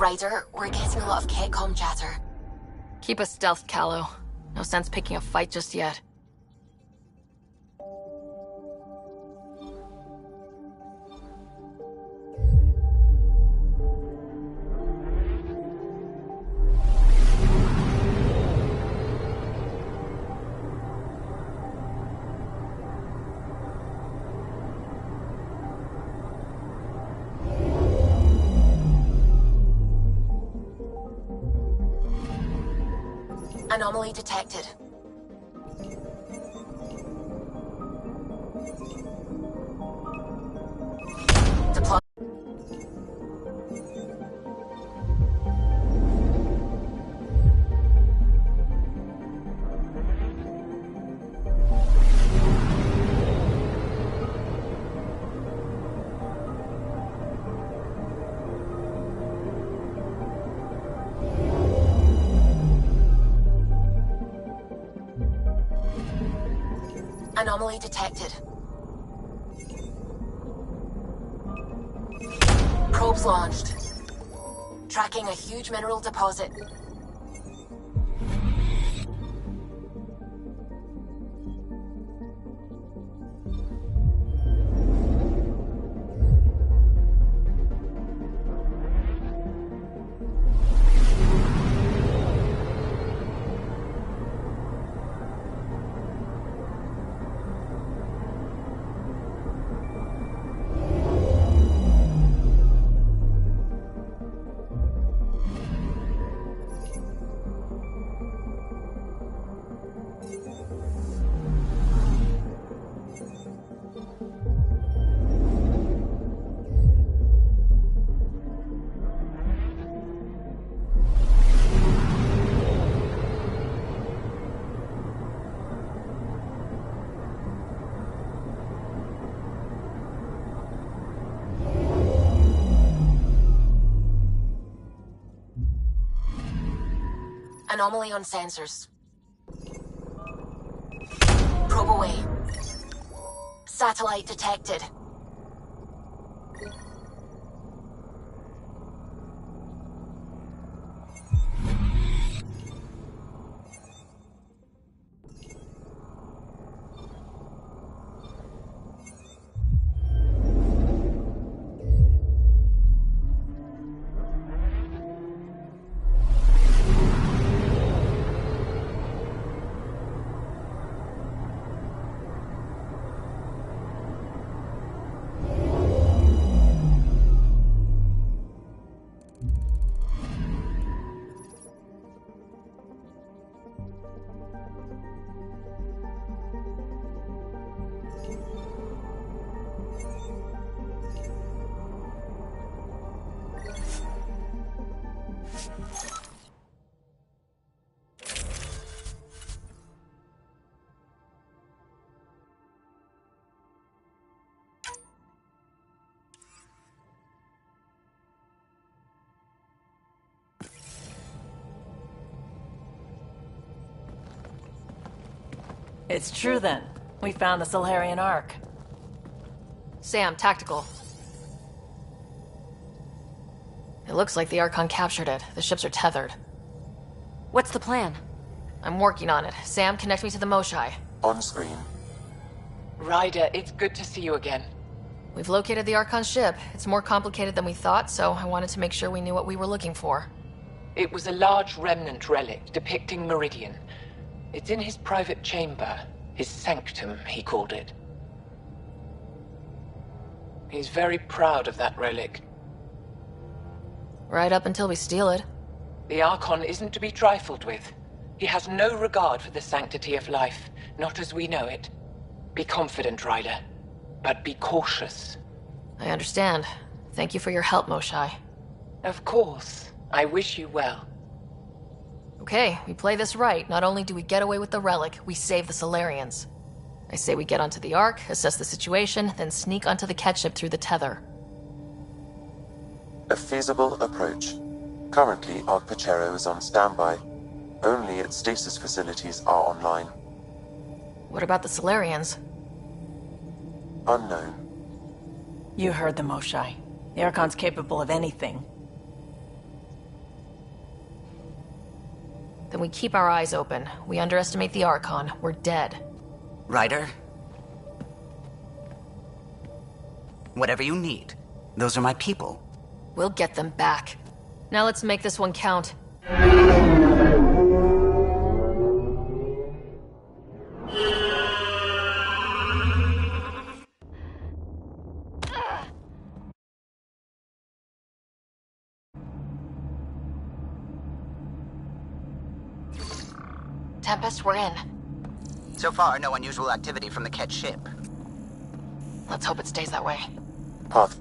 Ryder, we're getting a lot of Catcom chatter. Keep us stealthed, Callow. No sense picking a fight just yet. Anomaly detected. Deploy. Anomaly detected. Probes launched. Tracking a huge mineral deposit. Anomaly on sensors. Probe away. Satellite detected. It's true then. We found the Solarian Ark. Sam, tactical. It looks like the Archon captured it. The ships are tethered. What's the plan? I'm working on it. Sam, connect me to the Moshai. On screen. Ryder, it's good to see you again. We've located the Archon ship. It's more complicated than we thought, so I wanted to make sure we knew what we were looking for. It was a large remnant relic depicting Meridian. It's in his private chamber. His sanctum, he called it. He's very proud of that relic. Right up until we steal it. The Archon isn't to be trifled with. He has no regard for the sanctity of life, not as we know it. Be confident, Ryder, but be cautious. I understand. Thank you for your help, Moshai. Of course. I wish you well. Okay, we play this right. Not only do we get away with the relic, we save the Solarians. I say we get onto the Ark, assess the situation, then sneak onto the catship through the tether. A feasible approach. Currently, Ark Pachero is on standby. Only its stasis facilities are online. What about the Solarians? Unknown. You heard the Moshai. The Archon's capable of anything. Then we keep our eyes open. We underestimate the Archon. We're dead. Ryder? Whatever you need. Those are my people. We'll get them back. Now let's make this one count. Tempest, we're in. So far, no unusual activity from the Ket ship. Let's hope it stays that way. Path.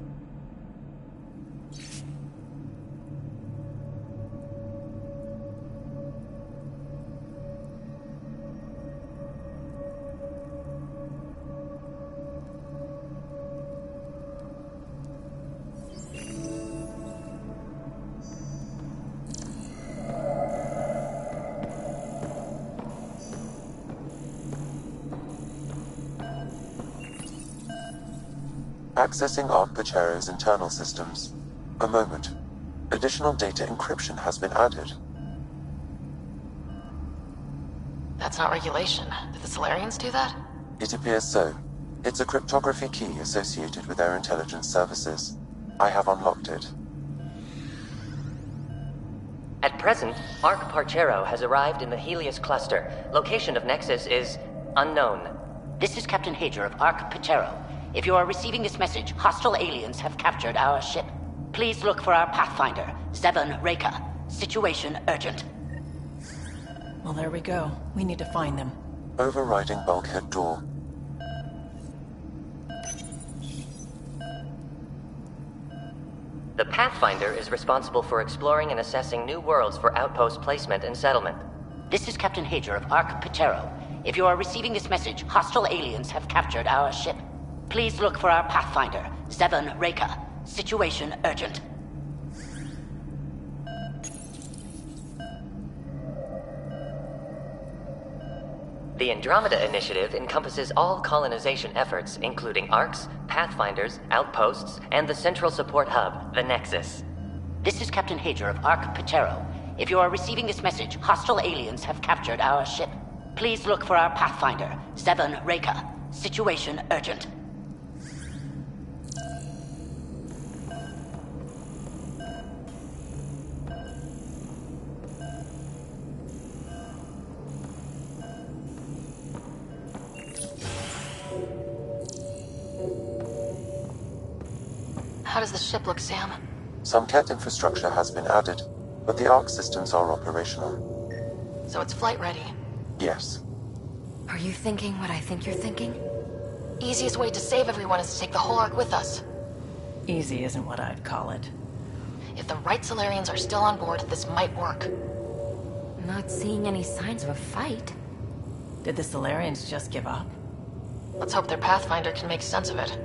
Accessing Ark Pachero's internal systems. A moment. Additional data encryption has been added. That's not regulation. Did the Solarians do that? It appears so. It's a cryptography key associated with their intelligence services. I have unlocked it. At present, Ark Parchero has arrived in the Helios cluster. Location of Nexus is unknown. This is Captain Hager of Ark Pachero. If you are receiving this message, hostile aliens have captured our ship. Please look for our Pathfinder, Zevon Reka. Situation urgent. Well, there we go. We need to find them. Overriding bulkhead door. The Pathfinder is responsible for exploring and assessing new worlds for outpost placement and settlement. This is Captain Hager of Ark Pachero. If you are receiving this message, hostile aliens have captured our ship. Please look for our Pathfinder, Zevon Reka. Situation urgent. The Andromeda initiative encompasses all colonization efforts, including arcs, pathfinders, outposts, and the central support hub, the Nexus. This is Captain Hager of Ark Pachero. If you are receiving this message, hostile aliens have captured our ship. Please look for our Pathfinder, Zevon Reka. Situation urgent. How does the ship look, Sam? Some Ket infrastructure has been added, but the Ark systems are operational. So it's flight ready. Yes. Are you thinking what I think you're thinking? Easiest way to save everyone is to take the whole Ark with us. Easy isn't what I'd call it. If the right Solarians are still on board, this might work. Not seeing any signs of a fight. Did the Solarians just give up? Let's hope their Pathfinder can make sense of it.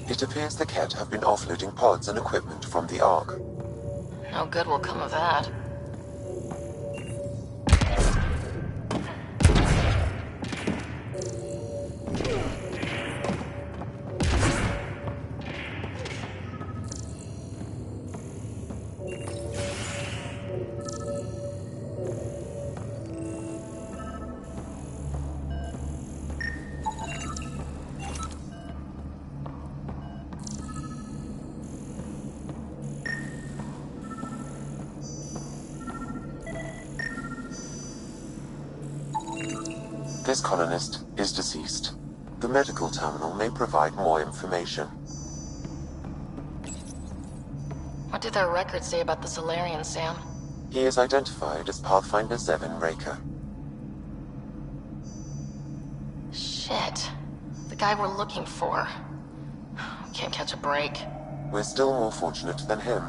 It appears the Ket have been offloading pods and equipment from the Ark. No good will come of that. This colonist is deceased. The medical terminal may provide more information. What do their records say about the Solarian, Sam? He is identified as Pathfinder 7 Raker. Shit. The guy we're looking for. We can't catch a break. We're still more fortunate than him.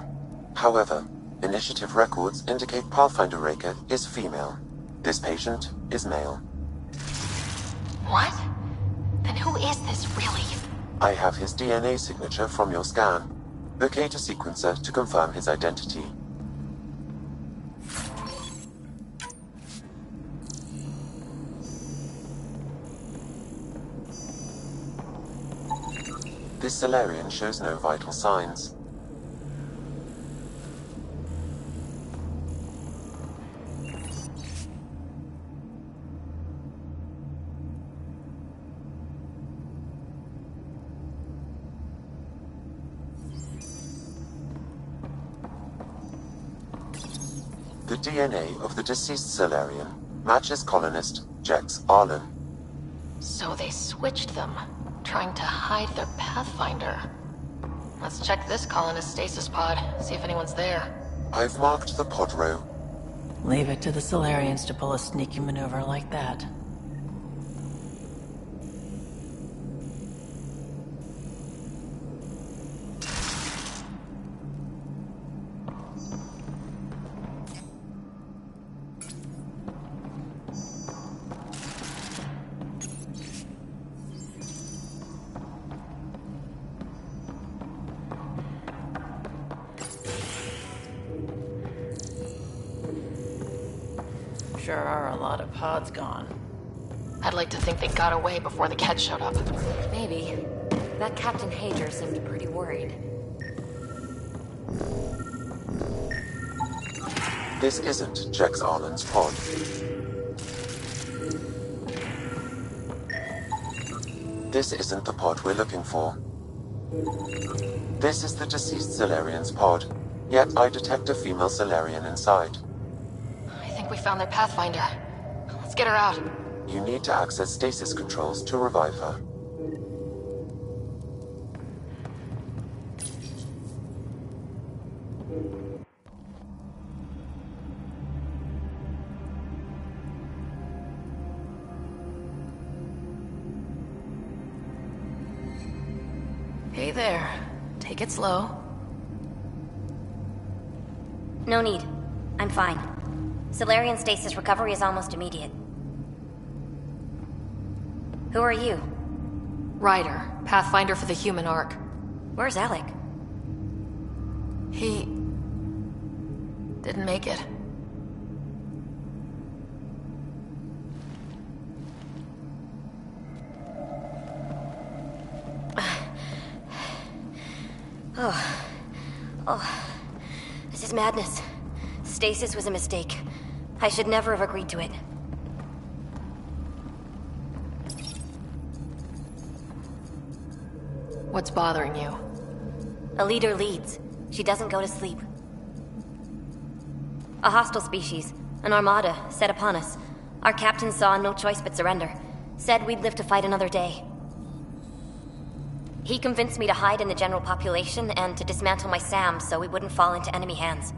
However, initiative records indicate Pathfinder Raker is female. This patient is male. What? Then who is this, really? I have his DNA signature from your scan. Locate a sequencer to confirm his identity. This Solarian shows no vital signs. The DNA of the deceased Solarian matches colonist Jex Arlen. So they switched them, trying to hide their Pathfinder. Let's check this colonist stasis pod, see if anyone's there. I've marked the pod row. Leave it to the Solarians to pull a sneaky maneuver like that. Sure are a lot of pods gone. I'd like to think they got away before the Ket showed up. Maybe. That Captain Hager seemed pretty worried. This isn't Jex Arlen's pod. This isn't the pod we're looking for. This is the deceased Solarian's pod, yet I detect a female Solarian inside. I think we found their Pathfinder. Let's get her out. You need to access stasis controls to revive her. Hey there. Take it slow. No need. I'm fine. Solarian stasis recovery is almost immediate. Who are you? Ryder, Pathfinder for the human ark. Where's Alec? He... didn't make it. This is madness. Stasis was a mistake. I should never have agreed to it. What's bothering you? A leader leads. She doesn't go to sleep. A hostile species, an armada, set upon us. Our captain saw no choice but surrender. Said we'd live to fight another day. He convinced me to hide in the general population and to dismantle my SAM so we wouldn't fall into enemy hands.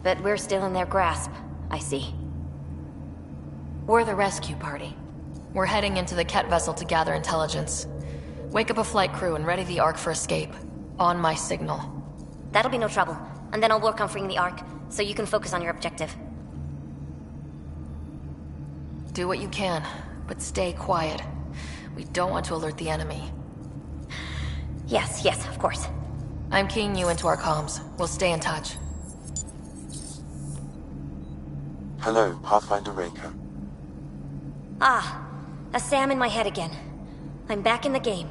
But we're still in their grasp, I see. We're the rescue party. We're heading into the Ket vessel to gather intelligence. Wake up a flight crew and ready the Ark for escape. On my signal. That'll be no trouble. And then I'll work on freeing the Ark, so you can focus on your objective. Do what you can, but stay quiet. We don't want to alert the enemy. Yes, of course. I'm keying you into our comms. We'll stay in touch. Hello, Pathfinder Raker. Ah, a SAM in my head again. I'm back in the game.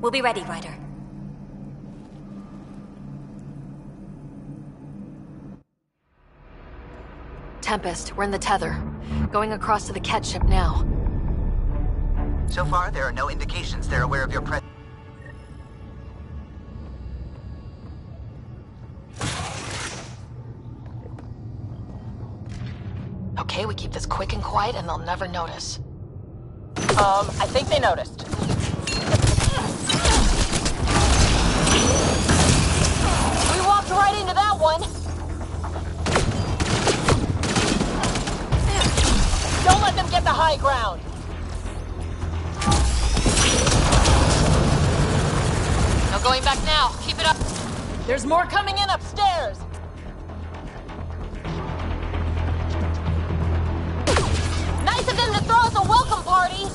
We'll be ready, Ryder. Tempest, we're in the tether. Going across to the Ket ship now. So far, there are no indications they're aware of your presence. Okay, we keep this quick and quiet and they'll never notice. I think they noticed. We walked right into that one! Don't let them get the high ground! No going back now. Keep it up. There's more coming in upstairs! Nice of them to throw us a welcome party!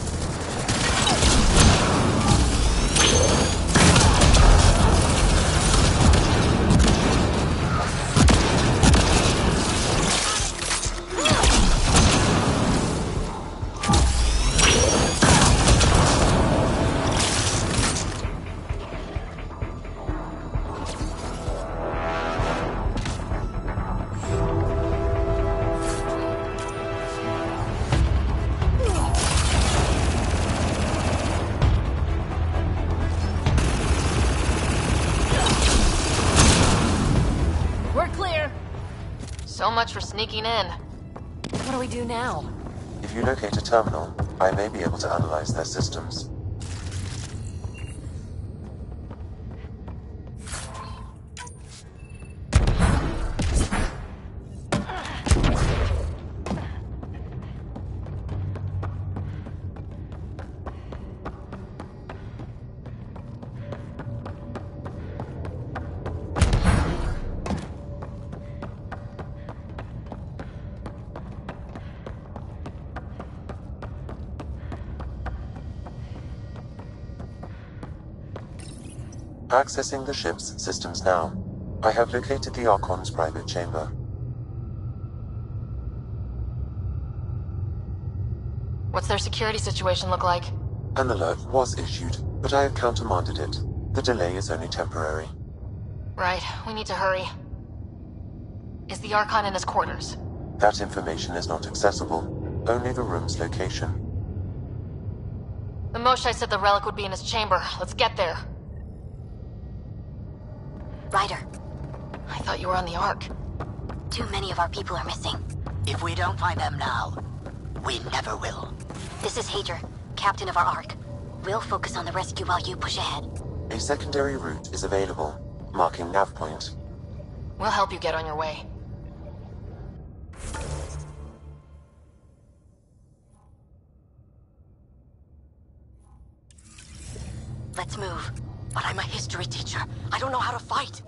So much for sneaking in. What do we do now? If you locate a terminal, I may be able to analyze their systems. Accessing the ship's systems now. I have located the Archon's private chamber. What's their security situation look like? An alert was issued, but I have countermanded it. The delay is only temporary. Right, we need to hurry. Is the Archon in his quarters? That information is not accessible, only the room's location. The Moshai said the relic would be in his chamber. Let's get there. Ryder, I thought you were on the Ark. too many of our people are missing. If we don't find them now, we never will. This is Hager, captain of our Ark. We'll focus on the rescue while you push ahead. A secondary route is available, marking nav point. We'll help you get on your way. Let's move. But I'm a history teacher. I don't know how to fight.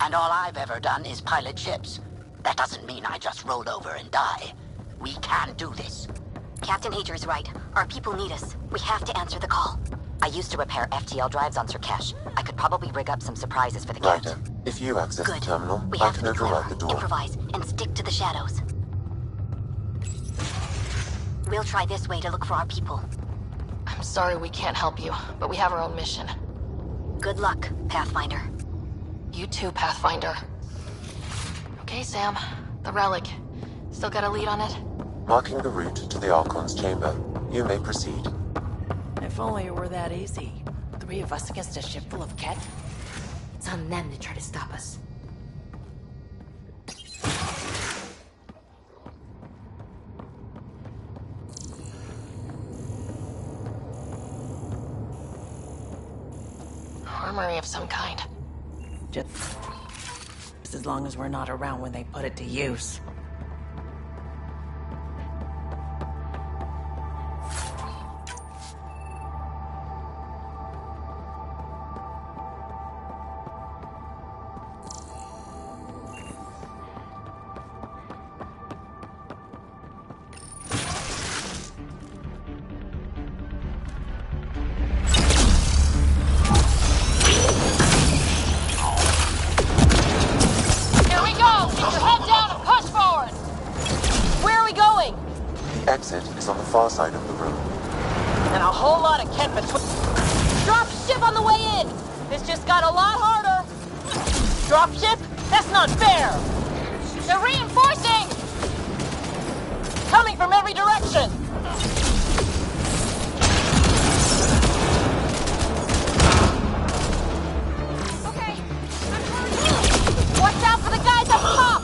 And all I've ever done is pilot ships. That doesn't mean I just roll over and die. We can do this. Captain Hager is right. Our people need us. We have to answer the call. I used to repair FTL drives on Surkesh. I could probably rig up some surprises for the kids. Ryder, if you access Good. the terminal, We I have can to be clever, override the door. improvise, and stick to the shadows. We'll try this way to look for our people. I'm sorry we can't help you, but we have our own mission. Good luck, Pathfinder. You too, Pathfinder. Okay, Sam. The relic. Still got a lead on it? Marking the route to the Archon's chamber. You may proceed. If only it were that easy. 3 of us against a ship full of Ket? It's on them to try to stop us. Armory of some kind. Just as long as we're not around when they put it to use. The exit is on the far side of the room. And a whole lot of Ket between. Drop ship on the way in! This just got a lot harder! Drop ship? That's not fair! They're reinforcing! Coming from every direction! Okay, I'm hurrying. Watch out for the guys up top!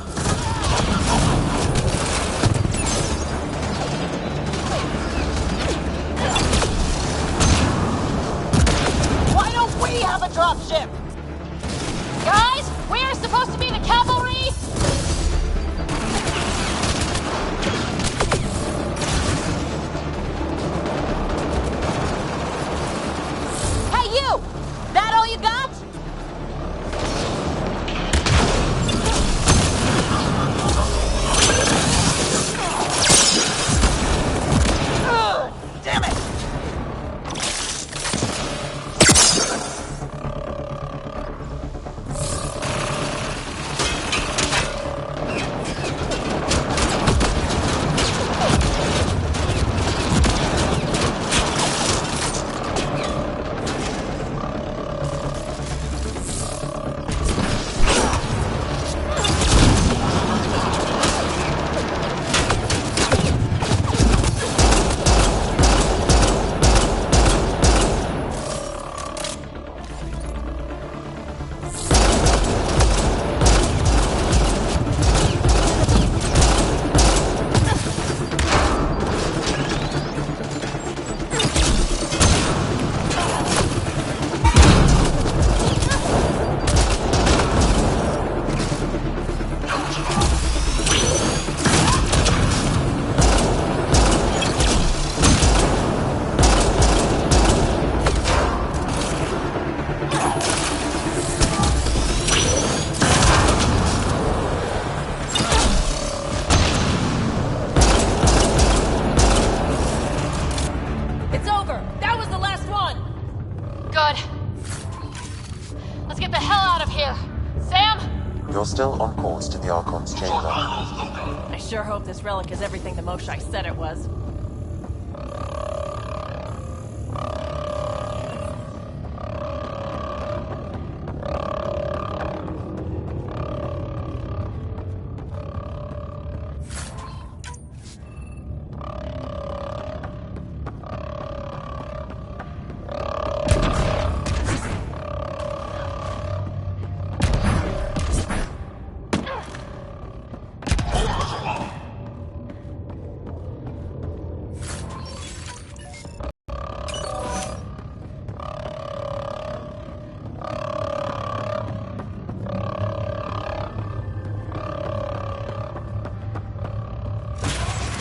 still on course to the Archon's chamber. I sure hope this relic is everything the Moshai said it was.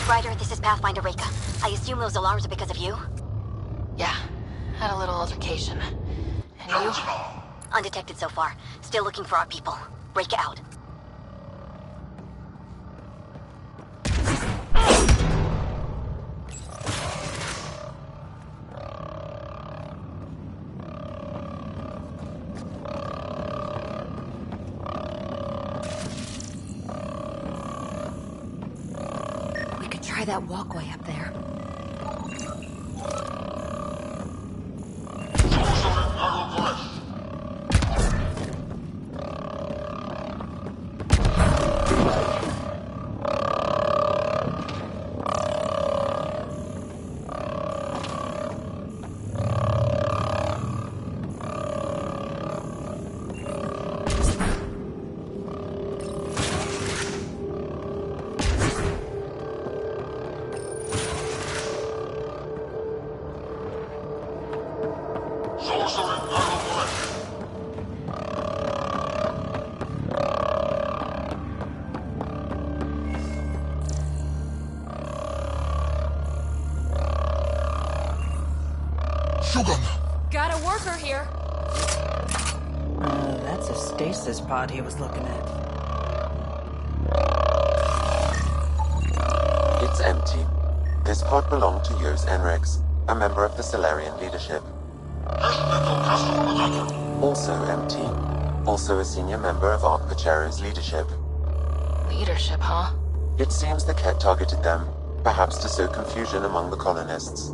Ryder, this is Pathfinder Reka. I assume those alarms are because of you? Yeah, had a little altercation. And you? Undetected so far. Still looking for our people. Reka out. We could try that walkway up there. Got a worker here. That's a stasis pod he was looking at. It's empty. This pod belonged to Yos Enrex, a member of the Solarian leadership. Also empty. Also a senior member of Ark Pachero's leadership. Leadership, huh? It seems the Ket targeted them, perhaps to sow confusion among the colonists.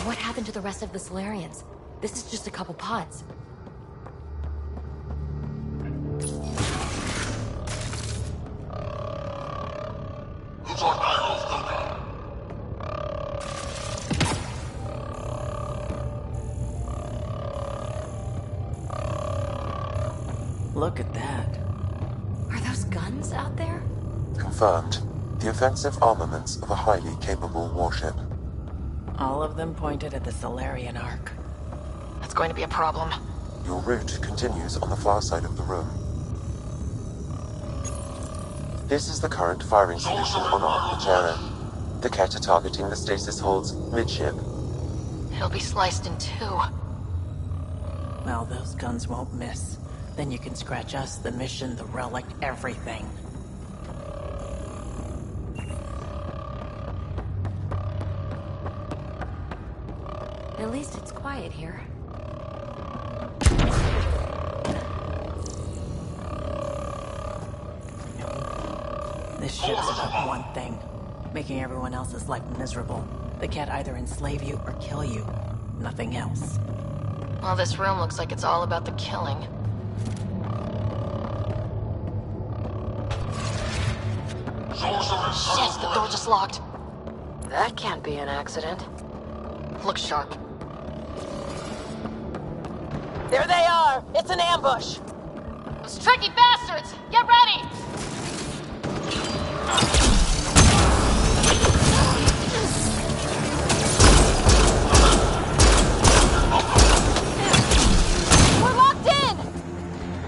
What happened to the rest of the Solarians? This is just a couple pods. Look at that. Are those guns out there? Confirmed. The offensive armaments of a highly capable warship. All of them pointed at the Solarian Ark. That's going to be a problem. Your route continues on the far side of the room. This is the current firing solution on Ark Pachero. The Ket are targeting the stasis holds midship. It'll be sliced in two. Well, those guns won't miss. Then you can scratch us, the mission, the relic, everything. At least it's quiet here. This ship's about one thing. Making everyone else's life miserable. The Ket either enslave you or kill you. Nothing else. Well, this room looks like it's all about the killing. Shit, the door just locked. That can't be an accident. Look sharp. There they are! It's an ambush! Those tricky bastards! Get ready! We're locked in!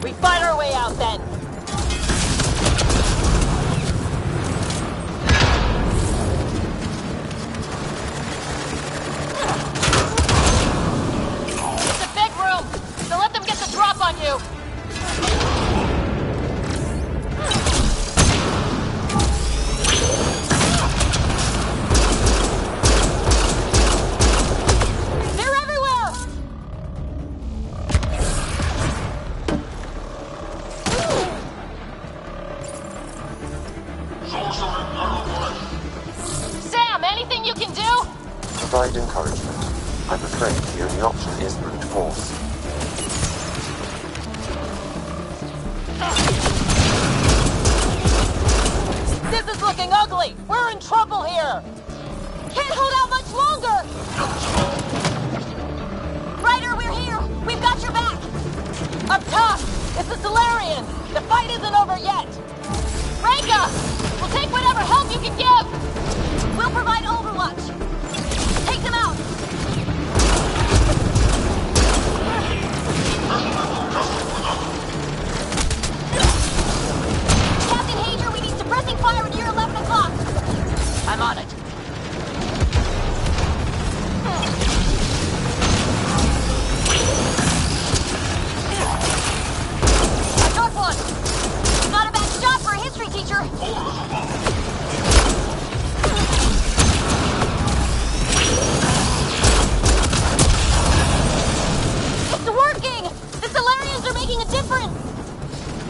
We fight our way out then! It's a big room, so let them get the drop on you! provide encouragement. I'm afraid the only option is brute force. This is looking ugly! We're in trouble here! Can't hold out much longer! Ryder, we're here! We've got your back! Up top! It's the Solarians! The fight isn't over yet! Reka! We'll take whatever help you can give! We'll provide overwatch! Take them out! Captain Hager, we need suppressing fire near 11 o'clock! I'm on it. I got one! Not a bad shot for a history teacher! It's working! The Solarians are making a difference!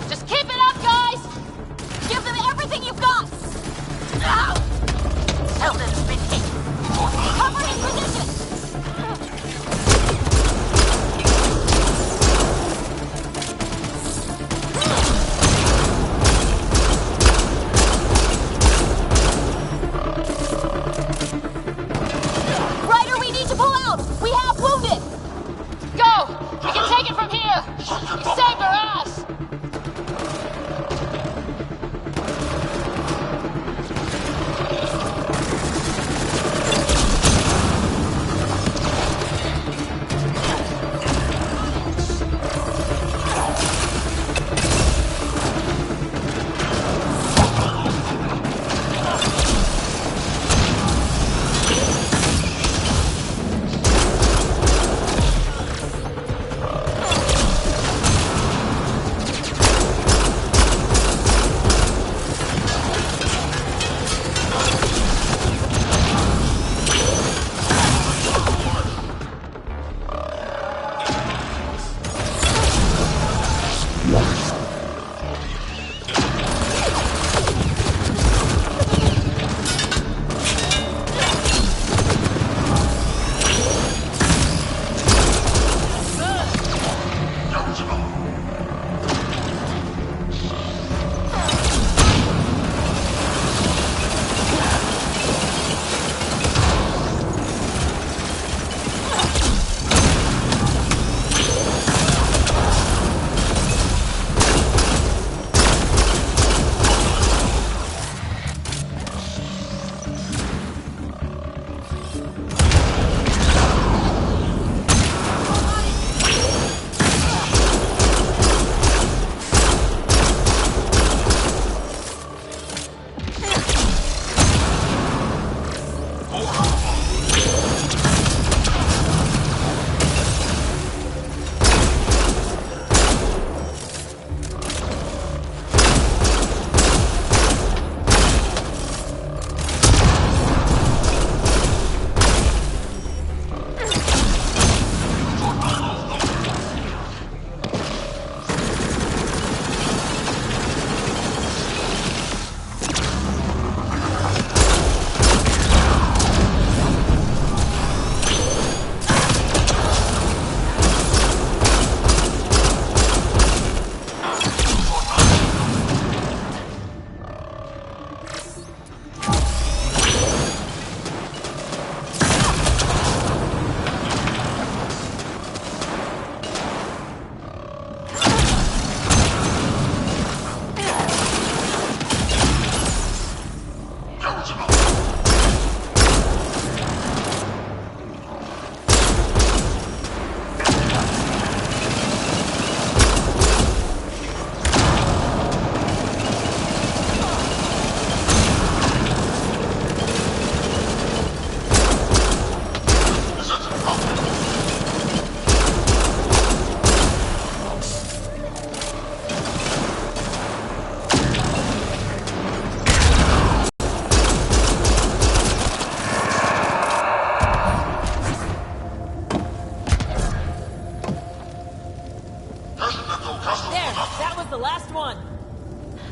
Just keep it up, guys! Give them everything you've got! Ow! Tell them to be cover in position! Ryder, we need to pull out! We have wounded! Go! We can take it from here! You saved our ass!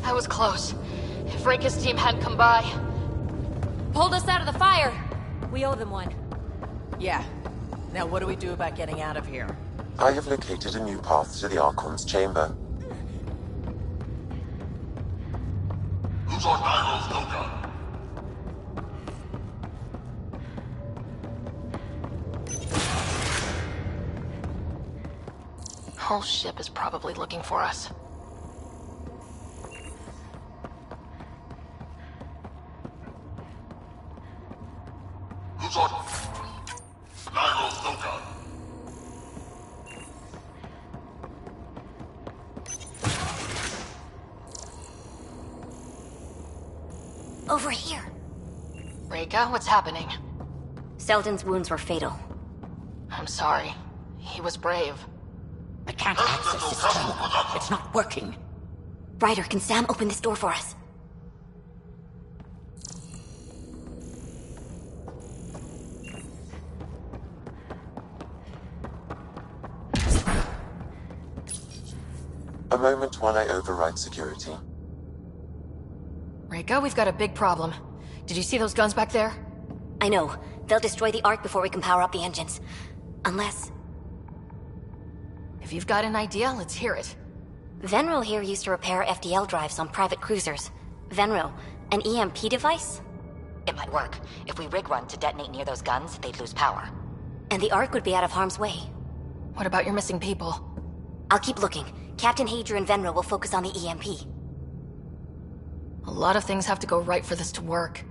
That was close. If Reka's team hadn't come by... Pulled us out of the fire. We owe them one. Yeah. Now what do we do about getting out of here? I have located a new path to the Archon's chamber. Whole ship is probably looking for us. Over here. Reka, what's happening? Selden's wounds were fatal. I'm sorry. He was brave. I can't access this terminal. It's not working. Ryder, can Sam open this door for us? A moment while I override security. Reka, we've got a big problem. Did you see those guns back there? I know. They'll destroy the Ark before we can power up the engines. Unless... If you've got an idea, let's hear it. Venril here used to repair FDL drives on private cruisers. Venril, an EMP device? It might work. If we rig one to detonate near those guns, they'd lose power. And the Ark would be out of harm's way. What about your missing people? I'll keep looking. Captain Hadra and Venril will focus on the EMP. A lot of things have to go right for this to work.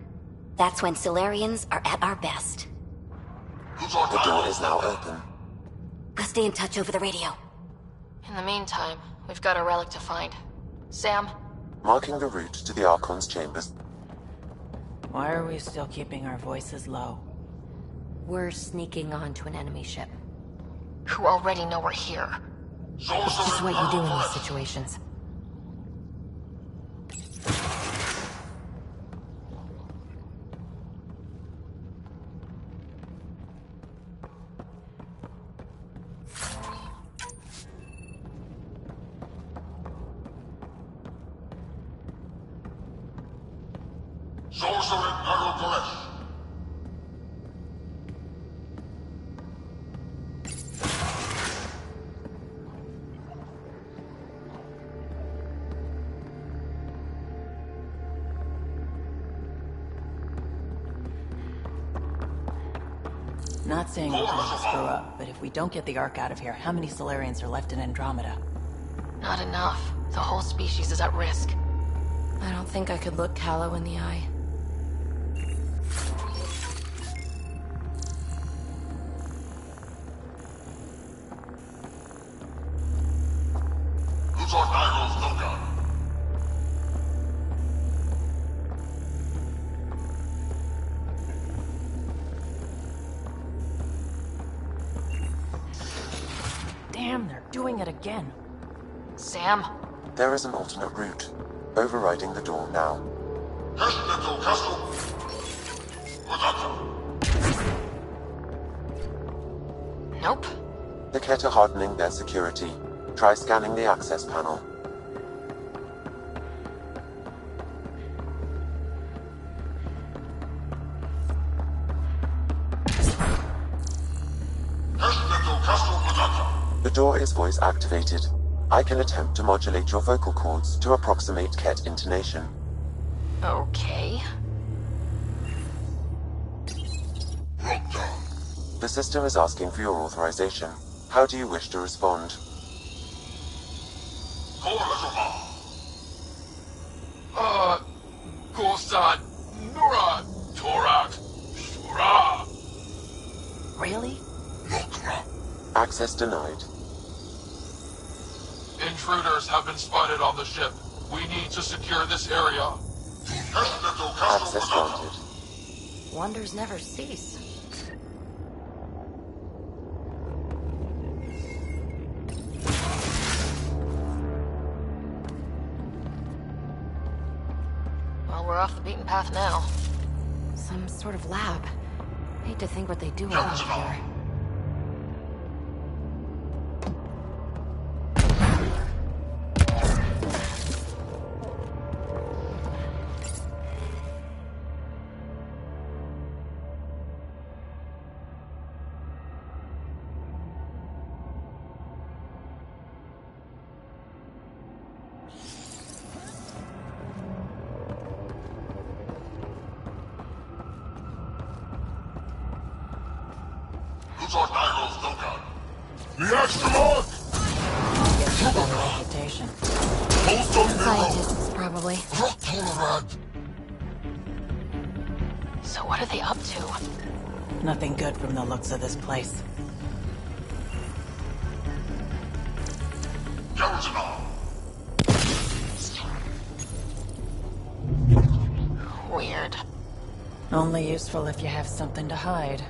That's when Solarians are at our best. The door is now open. We'll stay in touch over the radio. In the meantime, we've got a relic to find. Sam? Marking the route to the Archon's chambers. Why are we still keeping our voices low? We're sneaking onto an enemy ship. Who already know we're here. This is what you do in these situations. Not saying we're going to screw up, but if we don't get the Ark out of here, how many Solarians are left in Andromeda? Not enough. The whole species is at risk. I don't think I could look Callow in the eye. Damn, they're doing it again. Sam? There is an alternate route. Overriding the door now. Nope. The Ket are hardening their security. Try scanning the access panel. The door is voice activated. I can attempt to modulate your vocal cords to approximate Ket intonation. Okay. The system is asking for your authorization. How do you wish to respond? Gorsan, Nura, Torak, Shura. Really? Access denied. Intruders have been spotted on the ship. We need to secure this area. Access granted. Wonders never cease. Well, we're off the beaten path now. Some sort of lab. Hate to think what they do out here. Gets a better reputation. Scientists, probably. So what are they up to? Nothing good from the looks of this place. Weird. Only useful if you have something to hide.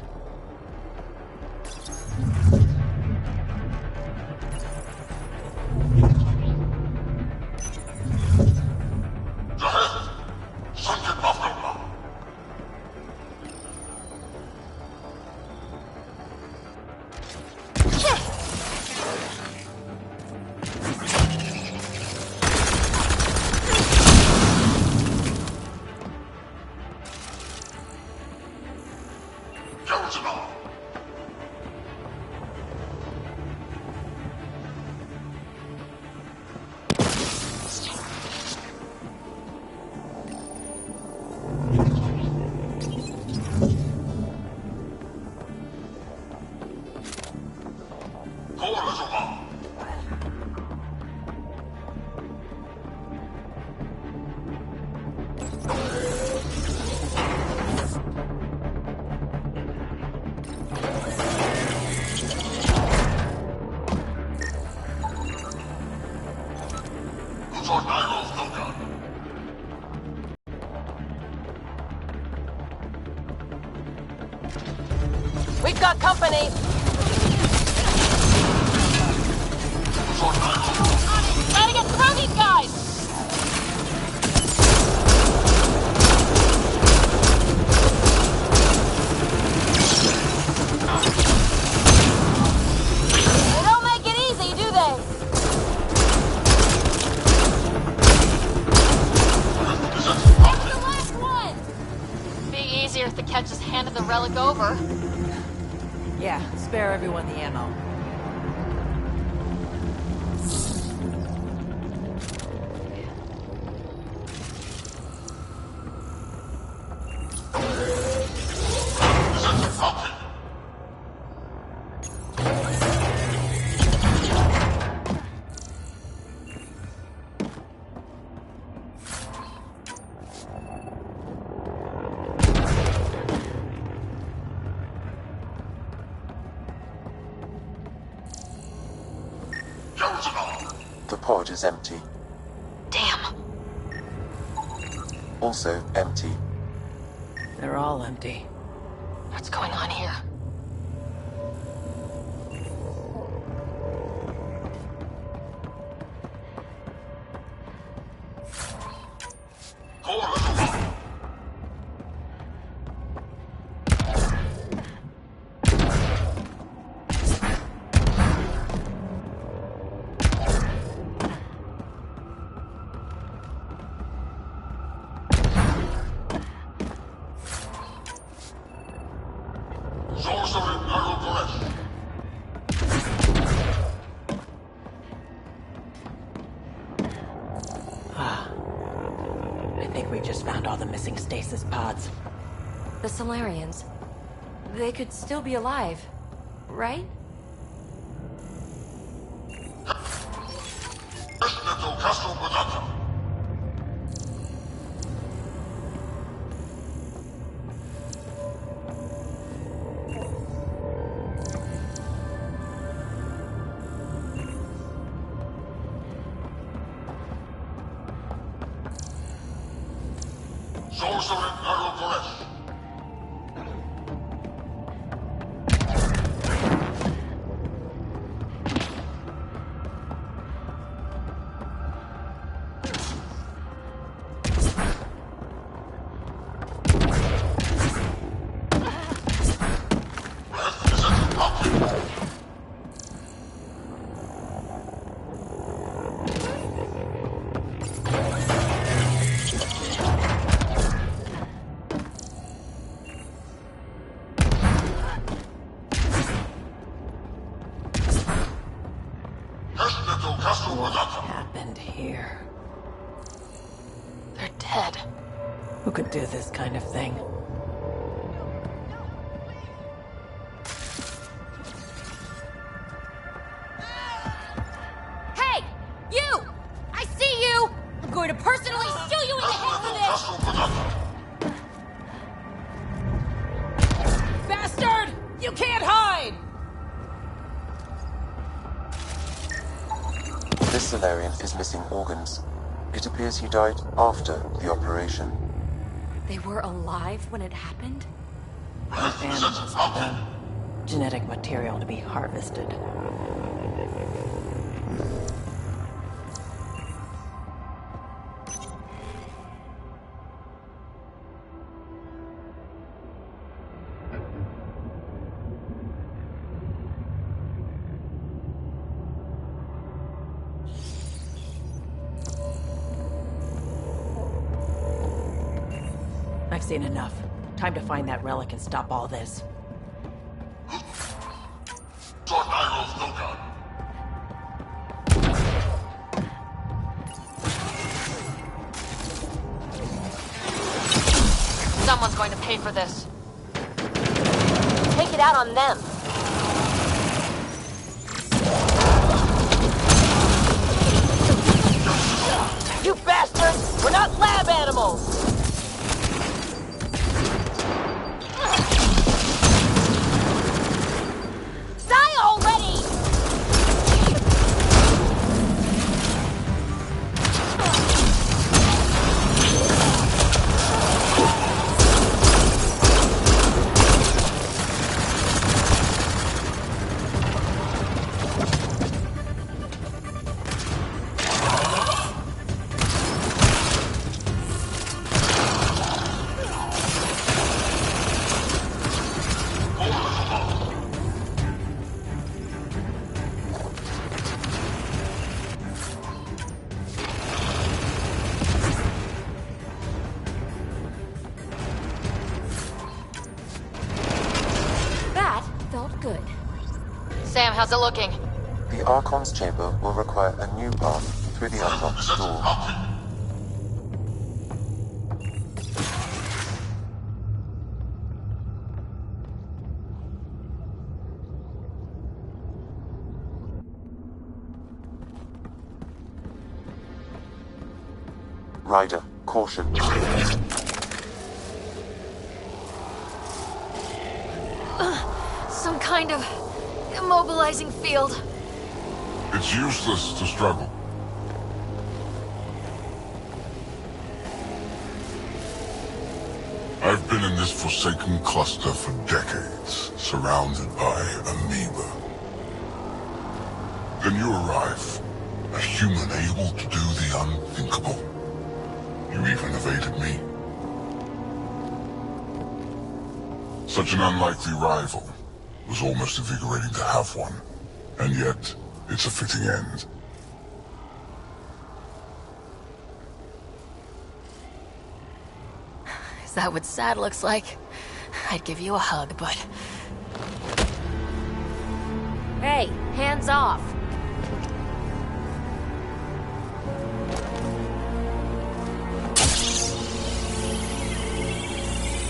We've got company! Trying to get through these guys! They don't make it easy, do they? That's the last one! Be easier if the catch just handed the relic over. Yeah, spare everyone the ammo. The pod is empty. Damn. Also empty. They're all empty. What's going on here? I think we just found all the missing stasis pods. The Solarians. They could still be alive, right? What happened here? They're dead. Who could do this kind of thing? going to personally steal you in the head for this! Bastard! You can't hide! This Solarian is missing organs. It appears he died after the operation. They were alive when it happened? Animals for the genetic material to be harvested. I've seen enough. Time to find that relic and stop all this. Someone's going to pay for this. Take it out on them. You bastards! We're not lab animals! Die already! Sam, how's it looking? The Archon's chamber will require a new path through the unlocked door. Ryder, caution. Some kind of immobilizing field. It's useless to struggle. I've been in this forsaken cluster for decades, surrounded by amoeba. Then you arrive, a human able to do the unthinkable. You even evaded me. Such an unlikely rival. Was almost invigorating to have one, and yet it's a fitting end. Is that what sad looks like? I'd give you a hug, but... Hey, hands off!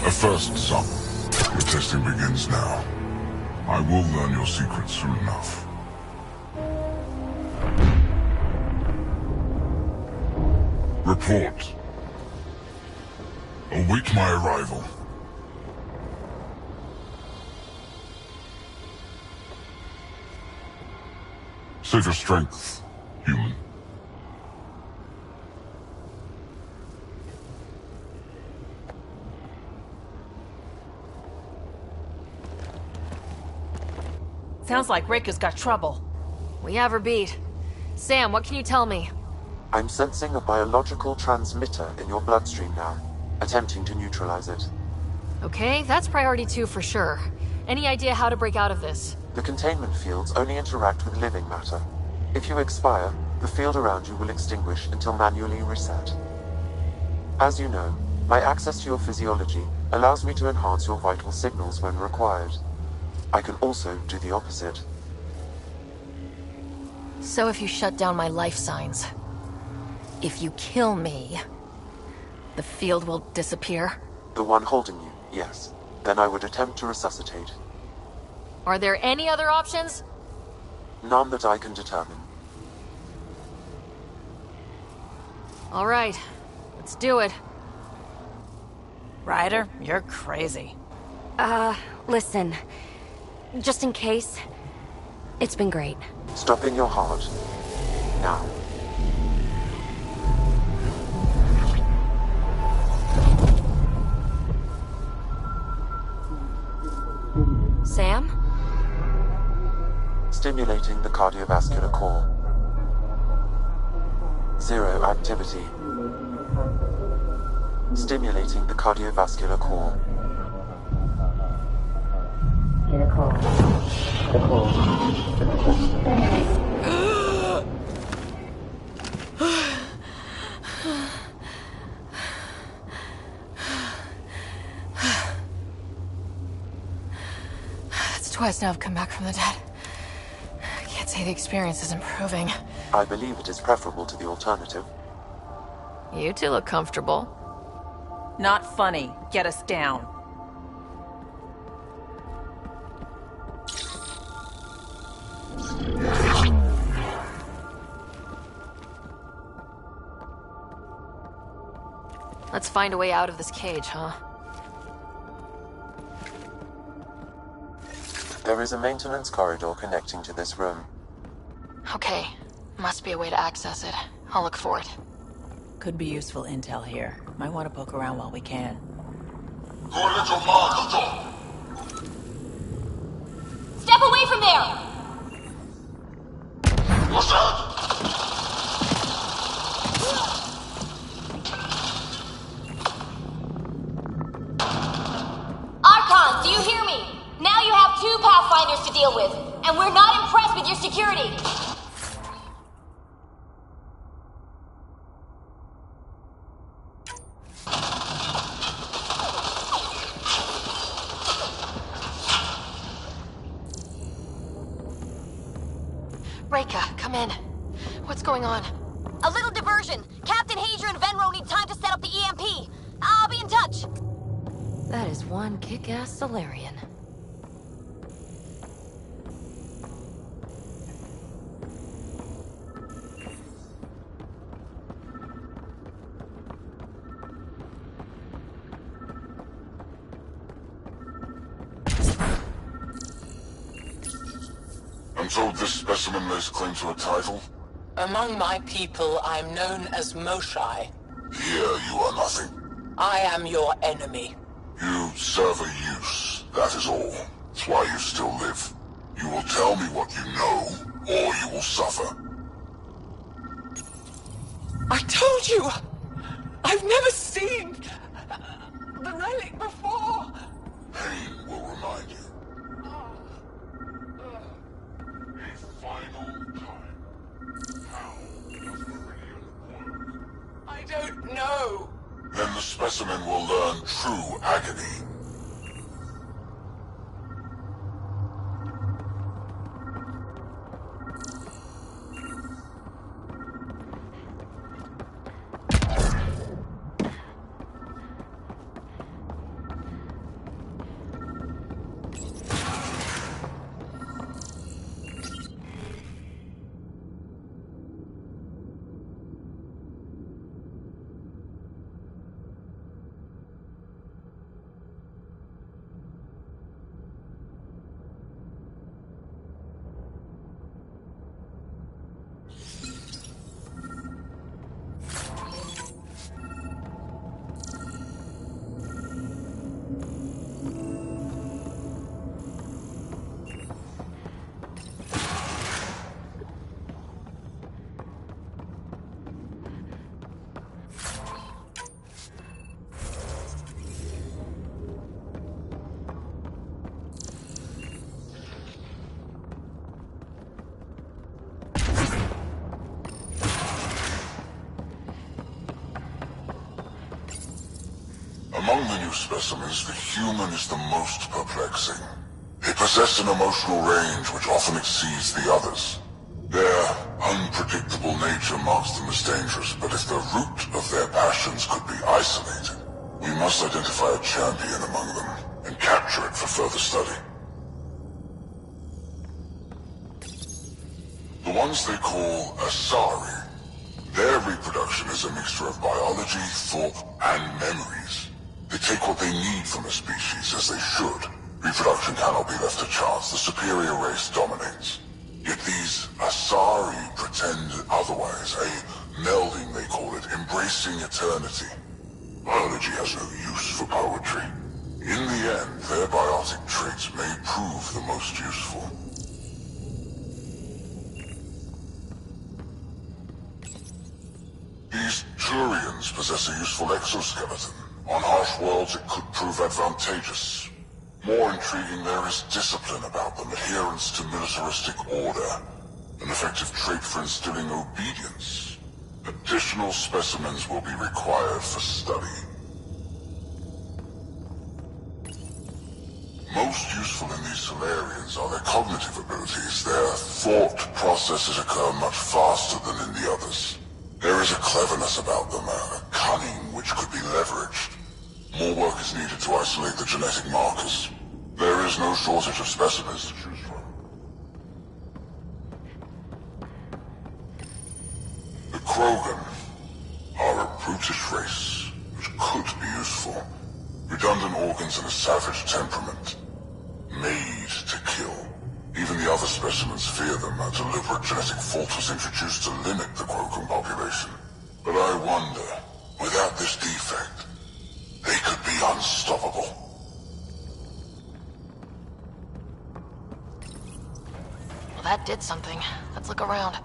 A first, son. Your testing begins now. I will learn your secrets soon enough. Report. Await my arrival. Save your strength, human. Sounds like Reika's got trouble. We have her beat. Sam, what can you tell me? I'm sensing a biological transmitter in your bloodstream now, attempting to neutralize it. Okay, that's priority 2 for sure. Any idea how to break out of this? The containment fields only interact with living matter. If you expire, the field around you will extinguish until manually reset. As you know, my access to your physiology allows me to enhance your vital signals when required. I can also do the opposite. So if you shut down my life signs, if you kill me, the field will disappear? The one holding you, yes. Then I would attempt to resuscitate. Are there any other options? None that I can determine. All right, let's do it. Ryder, you're crazy. Listen. Just in case, it's been great. Stopping your heart. Now. Sam? Stimulating the cardiovascular core. 0 activity. Stimulating the cardiovascular core. It's twice now I've come back from the dead. I can't say the experience is improving. I believe it is preferable to the alternative. You two look comfortable. Not funny. Get us down. Let's find a way out of this cage, huh? There is a maintenance corridor connecting to this room. Okay. Must be a way to access it. I'll look for it. Could be useful intel here. Might want to poke around while we can. Step away from there! What's that? Archons, do you hear me? Now you have 2 Pathfinders to deal with, and we're not impressed with your security. Reika, come in. What's going on? A little diversion. Captain Hager and Venro need time to set up the EMP. I'll be in touch. That is one kick-ass Solarian. I'm told this specimen lays claim to a title. Among my people, I'm known as Moshai. Here you are nothing. I am your enemy. You serve a use, that is all. It's why you still live. You will tell me what you know, or you will suffer. I told you! I've never seen the relic before! Pain will remind you. A final time. How does Meridian work? I don't know. Then the specimen will learn true agony. Among the new specimens, the human is the most perplexing. They possess an emotional range which often exceeds the others. Their unpredictable nature marks them as dangerous, but if the root of their passions could be isolated, we must identify a champion among them and capture it for further study. The ones they call Asari. Their reproduction is a mixture of biology, thought, and memories. They take what they need from a species, as they should. Reproduction cannot be left to chance. The superior race dominates. Yet these Asari pretend otherwise. A melding, they call it, embracing eternity. Biology has no use for poetry. In the end, their biotic traits may prove the most useful. These Turians possess a useful exoskeleton. On harsh worlds, it could prove advantageous. More intriguing, there is discipline about them, adherence to militaristic order, an effective trait for instilling obedience. Additional specimens will be required for study. Most useful in these Solarians are their cognitive abilities. Their thought processes occur much faster than in the others. There is a cleverness about them, a cunning which could be leveraged. More work is needed to isolate the genetic markers. There is no shortage of specimens to choose from. The Krogan are a brutish race, which could be useful. Redundant organs and a savage temperament. Made to kill. Even the other specimens fear them. A deliberate genetic fault was introduced to limit the Krogan population. But I wonder, without this defect, they could be unstoppable. Well, that did something. Let's look around.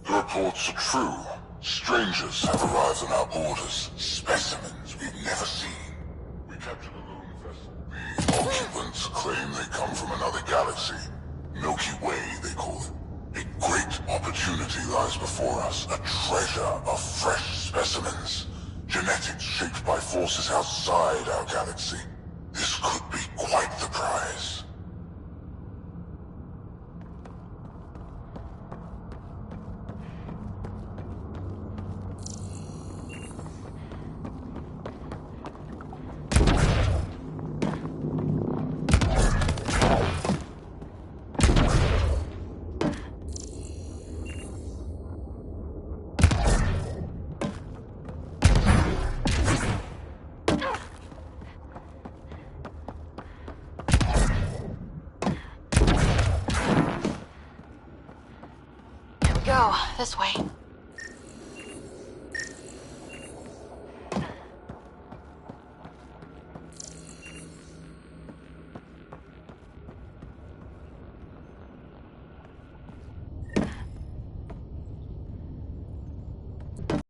Reports are true. Strangers have arrived on our borders. Specimens we've never seen. We captured a lone vessel. The occupants claim they come from another galaxy. Milky Way, they call it. A great opportunity lies before us. A treasure of fresh specimens. Genetics shaped by forces outside our galaxy. This could be quite the prize. Go, this way.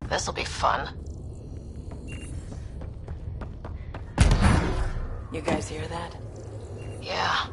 This'll be fun. You guys hear that? Yeah.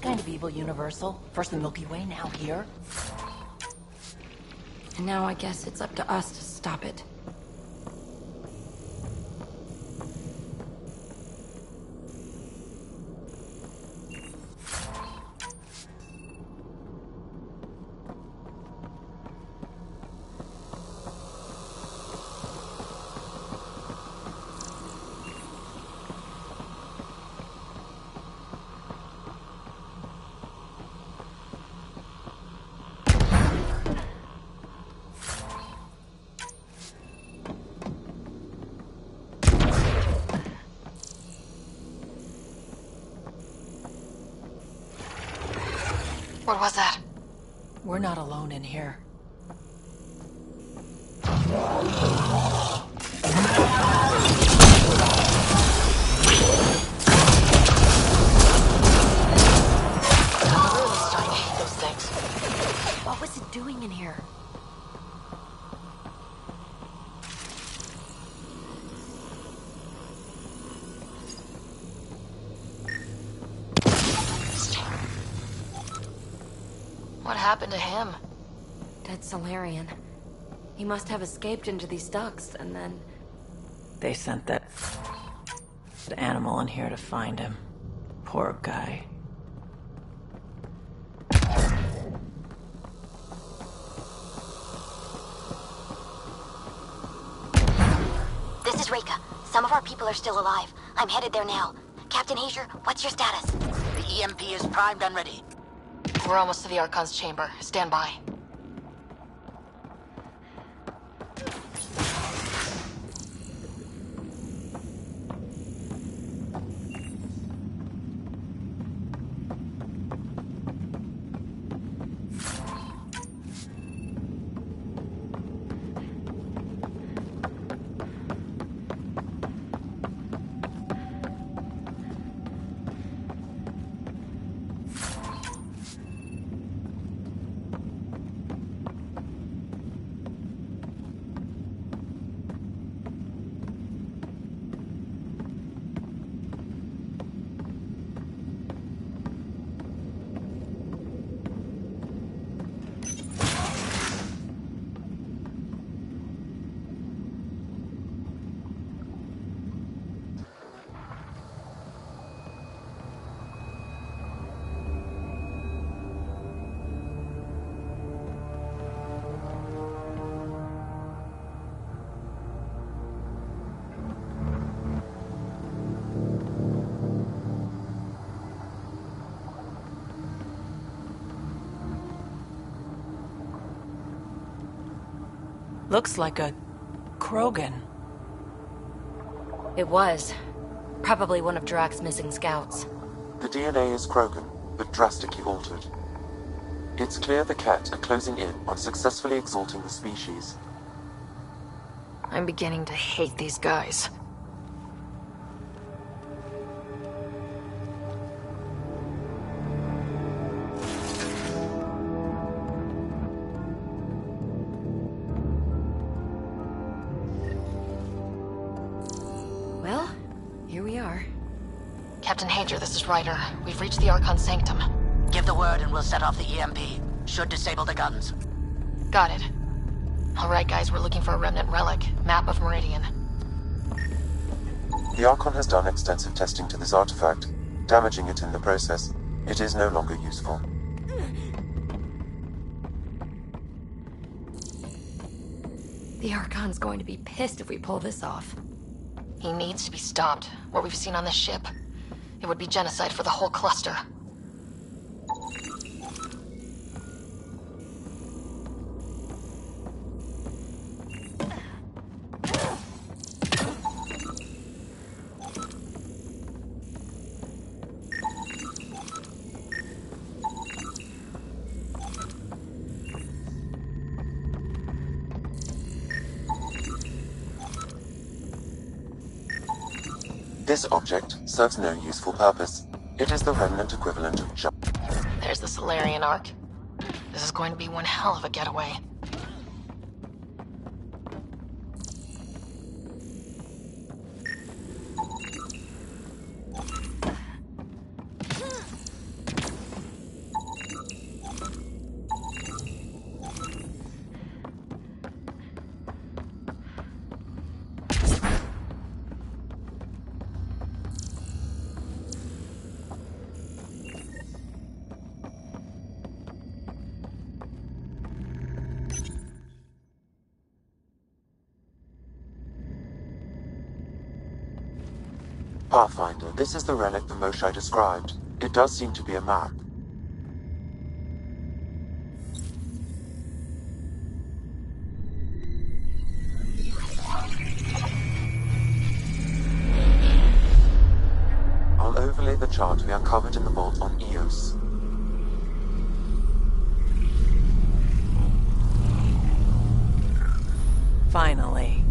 Kind of evil universal. First the Milky Way, now here. And now I guess it's up to us to stop it. What was that? We're not alone in here. What was it doing in here? What happened to him? Dead Solarian. He must have escaped into these ducts, and then... They sent that animal in here to find him. Poor guy. This is Reika. Some of our people are still alive. I'm headed there now. Captain Hazer, what's your status? The EMP is primed and ready. We're almost to the Archon's chamber. Stand by. Looks like a Krogan. It was. Probably one of Drax's missing scouts. The DNA is Krogan, but drastically altered. It's clear the Ket are closing in on successfully exalting the species. I'm beginning to hate these guys. Well, here we are. Captain Hager, this is Ryder. We've reached the Archon Sanctum. Give the word and we'll set off the EMP. Should disable the guns. Got it. Alright guys, we're looking for a remnant relic. Map of Meridian. The Archon has done extensive testing to this artifact, damaging it in the process. It is no longer useful. The Archon's going to be pissed if we pull this off. He needs to be stopped. What we've seen on this ship. It would be genocide for the whole cluster. This object serves no useful purpose. It is the remnant equivalent of junk. There's the Solarian Ark. This is going to be one hell of a getaway. Pathfinder, this is the relic the Moshai described. It does seem to be a map. I'll overlay the chart we uncovered in the vault on Eos. Finally.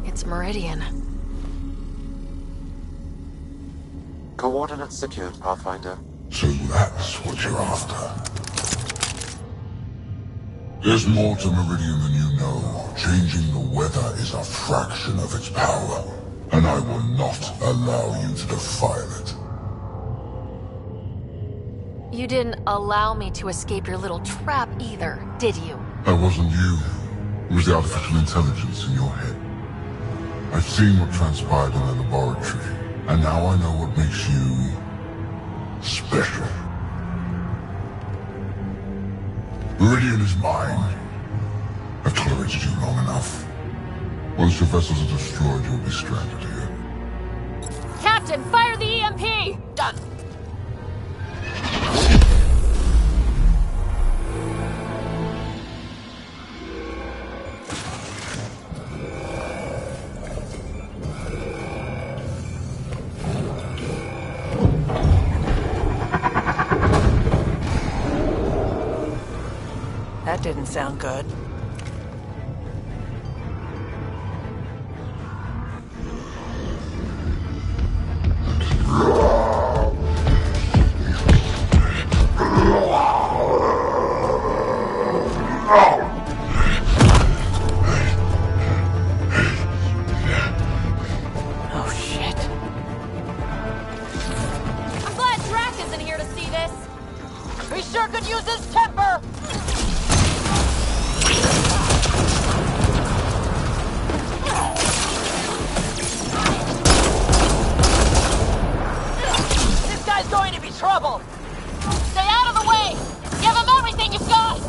It's Meridian. Coordinates secured, Pathfinder. So that's what you're after. There's more to Meridian than you know. Changing the weather is a fraction of its power, and I will not allow you to defile it. You didn't allow me to escape your little trap either, did you? That wasn't you. It was the artificial intelligence in your head. I've seen what transpired in the laboratory, and now I know what makes you special. Meridian is mine. I've tolerated you long enough. Once your vessels are destroyed, you'll be stranded here. Captain, fire the EMP! Done. That didn't sound good. Oh, shit. I'm glad Drac isn't here to see this. We sure could use his temper! This guy's going to be trouble! Stay out of the way! Give him everything you've got!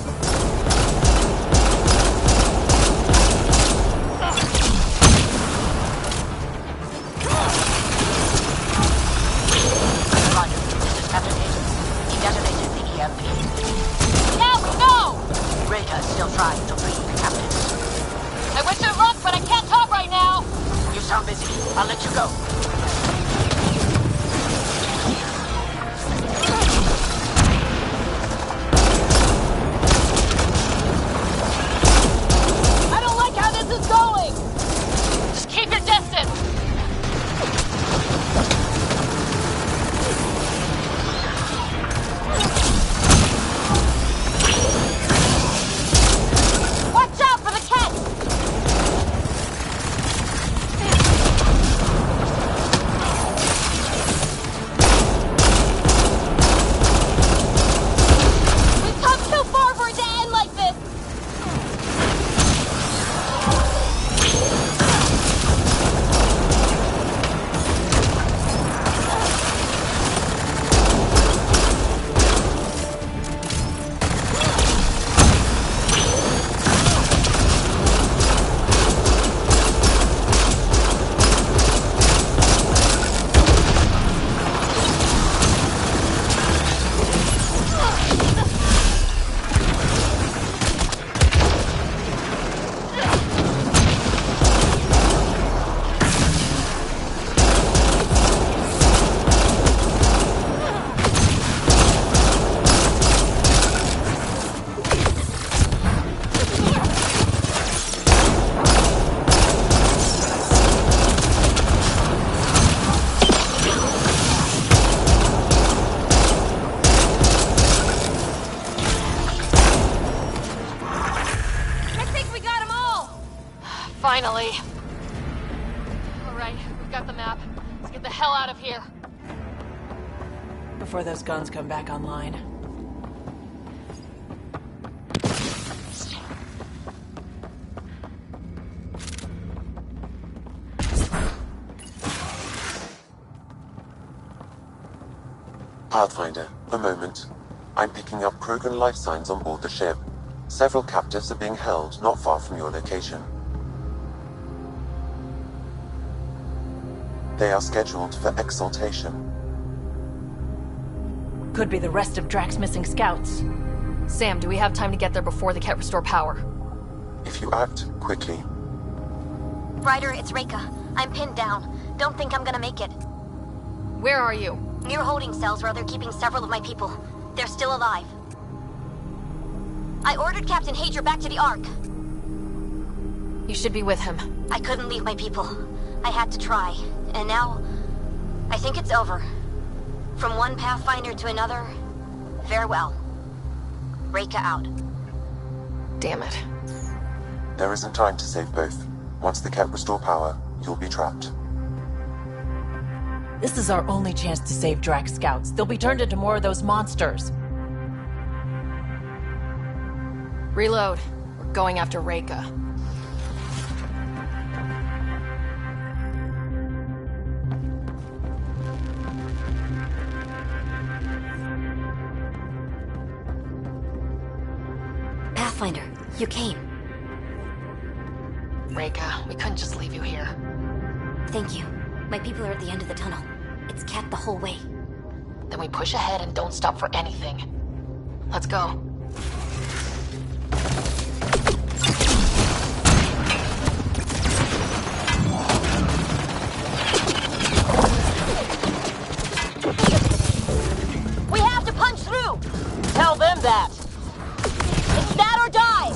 Roger, this is Captain Hayes. He detonated the EMP. Now we know! Rada's still trying to free the captain. I wish you luck, but I can't talk right now! You sound busy. I'll let you go. I don't like how this is going! Just keep your distance! Watch out for the cat! We've come too far for it to end like this! I think we got them all! Finally. Alright, we've got the map. Let's get the hell out of here. Before those guns come back online. Pathfinder, a moment. I'm picking up Krogan life signs on board the ship. Several captives are being held not far from your location. They are scheduled for exaltation. Could be the rest of Drac's missing scouts. Sam, do we have time to get there before the Ket restore power? If you act quickly, Ryder, it's Reika. I'm pinned down. Don't think I'm gonna make it. Where are you? Near holding cells where they're keeping several of my people. They're still alive. I ordered Captain Hager back to the Ark. You should be with him. I couldn't leave my people. I had to try. And now, I think it's over. From one Pathfinder to another, farewell. Reika out. Damn it. There isn't time to save both. Once the Ket restore power, you'll be trapped. This is our only chance to save Drax scouts. They'll be turned into more of those monsters. Reload. We're going after Reika. Pathfinder, you came. Reika, we couldn't just leave you here. Thank you. My people are at the end of the tunnel. It's Ket the whole way. Then we push ahead and don't stop for anything. Let's go. We have to punch through! Tell them that! It's that or die!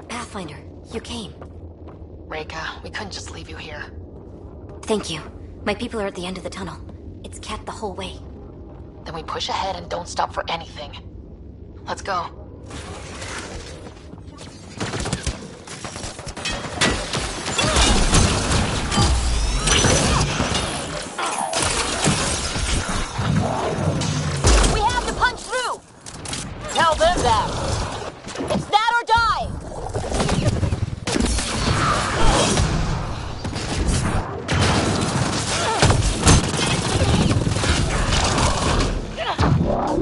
Pathfinder, you came. Reika, we couldn't just leave you here. Thank you. My people are at the end of the tunnel. It's Ket the whole way. Then we push ahead and don't stop for anything. Let's go. We have to punch through! Tell them that! It's that or die!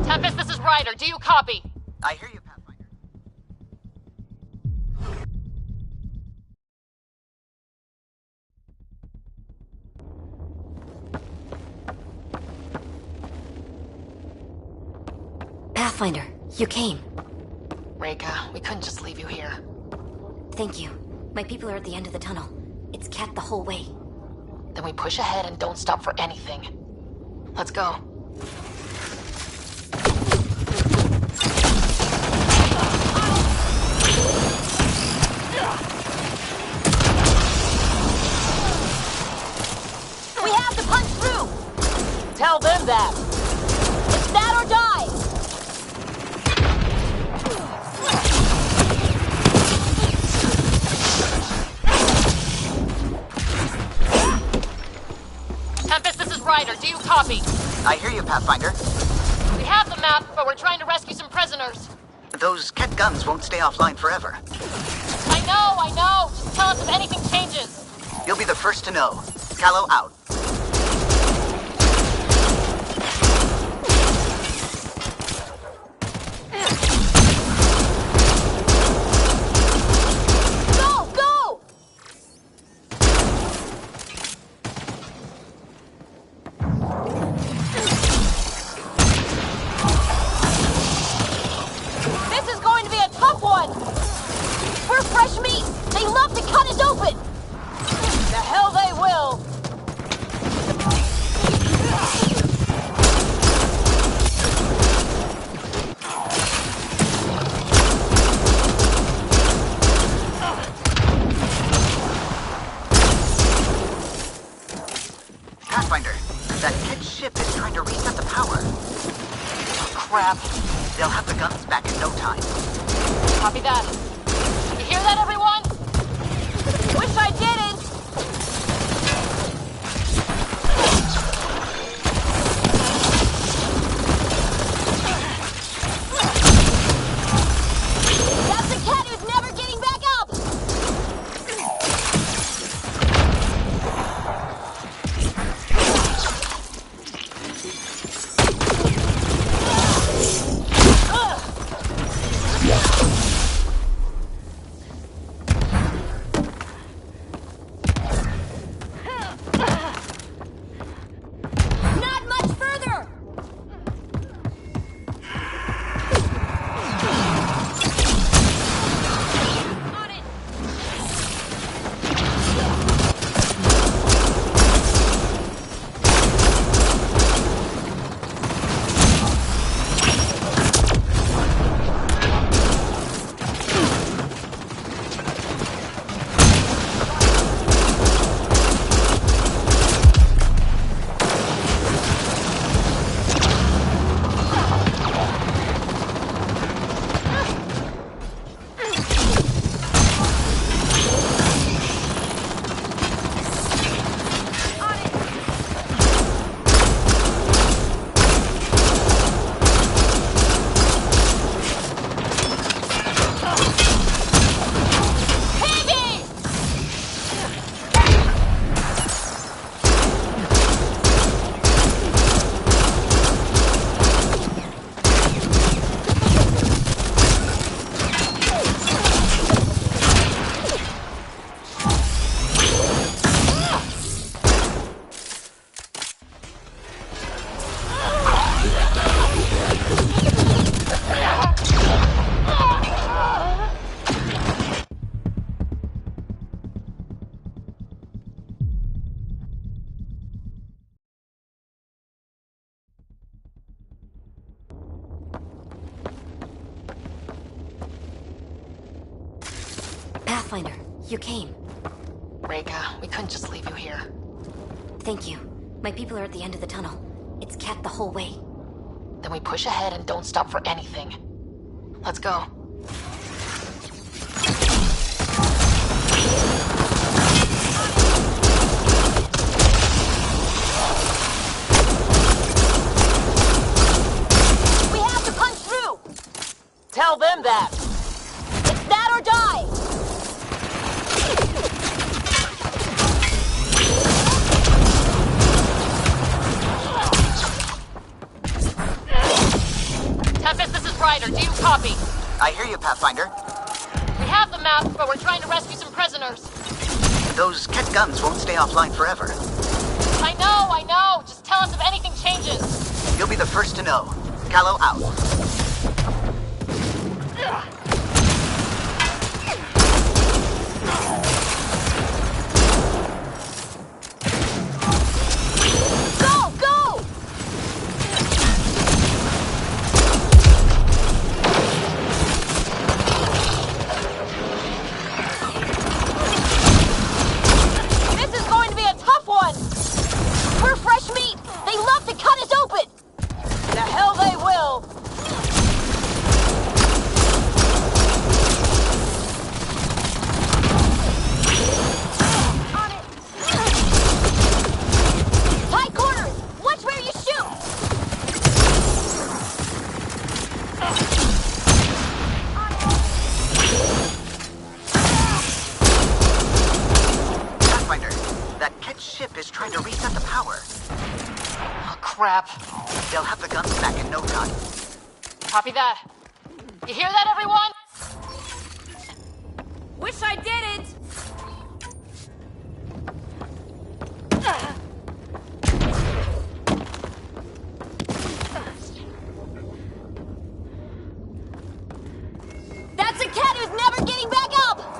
Tempest, this is Ryder. Do you copy? I hear you, Pathfinder. Pathfinder, you came. Reika, we couldn't just leave you here. Thank you. My people are at the end of the tunnel. It's Ket the whole way. Then we push ahead and don't stop for anything. Let's go. We have to punch through! Tell them that! It's that or die! Tempest, this is Ryder. Do you copy? I hear you, Pathfinder. We have the map, but we're trying to rescue some prisoners. Those Ket guns won't stay offline forever. I know. Just tell us if anything changes. You'll be the first to know. Callow out. Go! Go! This is going to be a tough one! We're fresh meat! They love to cut us open! The hell they will! Pathfinder, that Ket ship is trying to reset the power. Oh, crap. They'll have the guns back in no time. Copy that. You hear that, everyone? Wish I didn't! That's the cat who's never getting back up! Pathfinder, you came. Reka, we couldn't just leave you here. Thank you. My people are at the end of the tunnel. It's Cat the whole way. Then we push ahead and don't stop for anything. Let's go. We have to punch through! Tell them that! It's that or die! Tempest, this is Ryder. Do you copy? I hear you, Pathfinder. We have the map, but we're trying to rescue some prisoners. Those Ket guns won't stay offline forever. I know. Just tell us if anything changes. You'll be the first to know. Callow out. Crap. They'll have the guns back in no time. Copy that. You hear that, everyone? Wish I didn't! That's a cat who's never getting back up!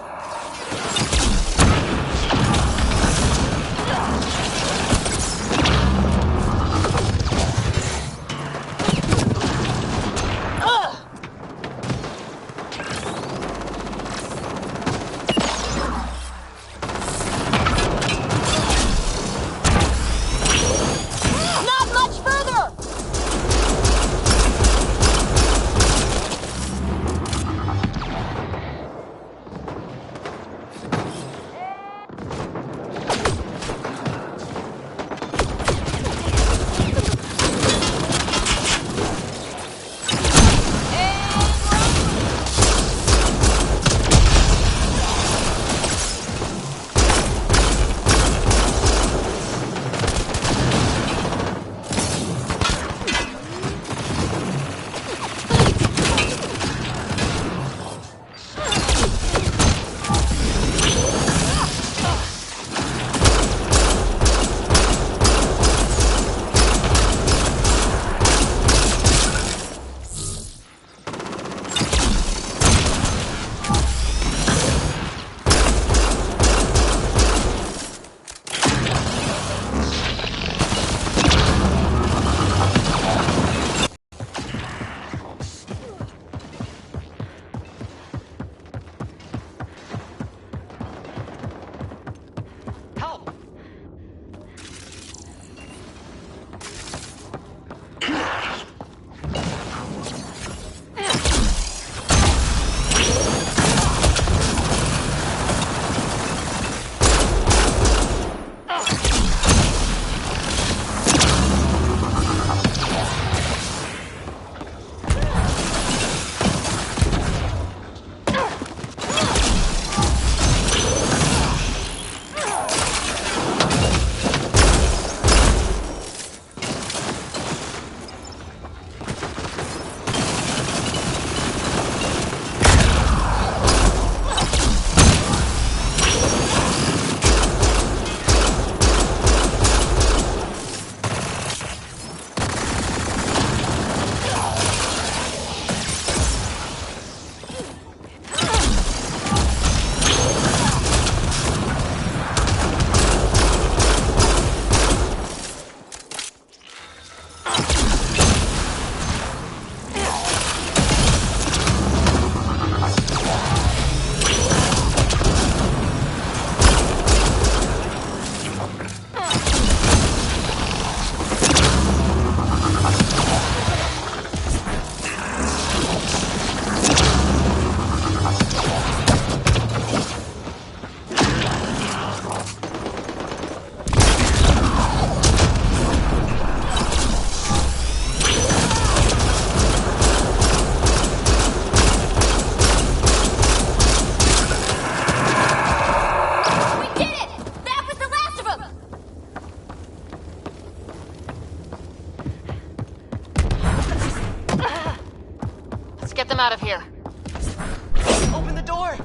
Open the door!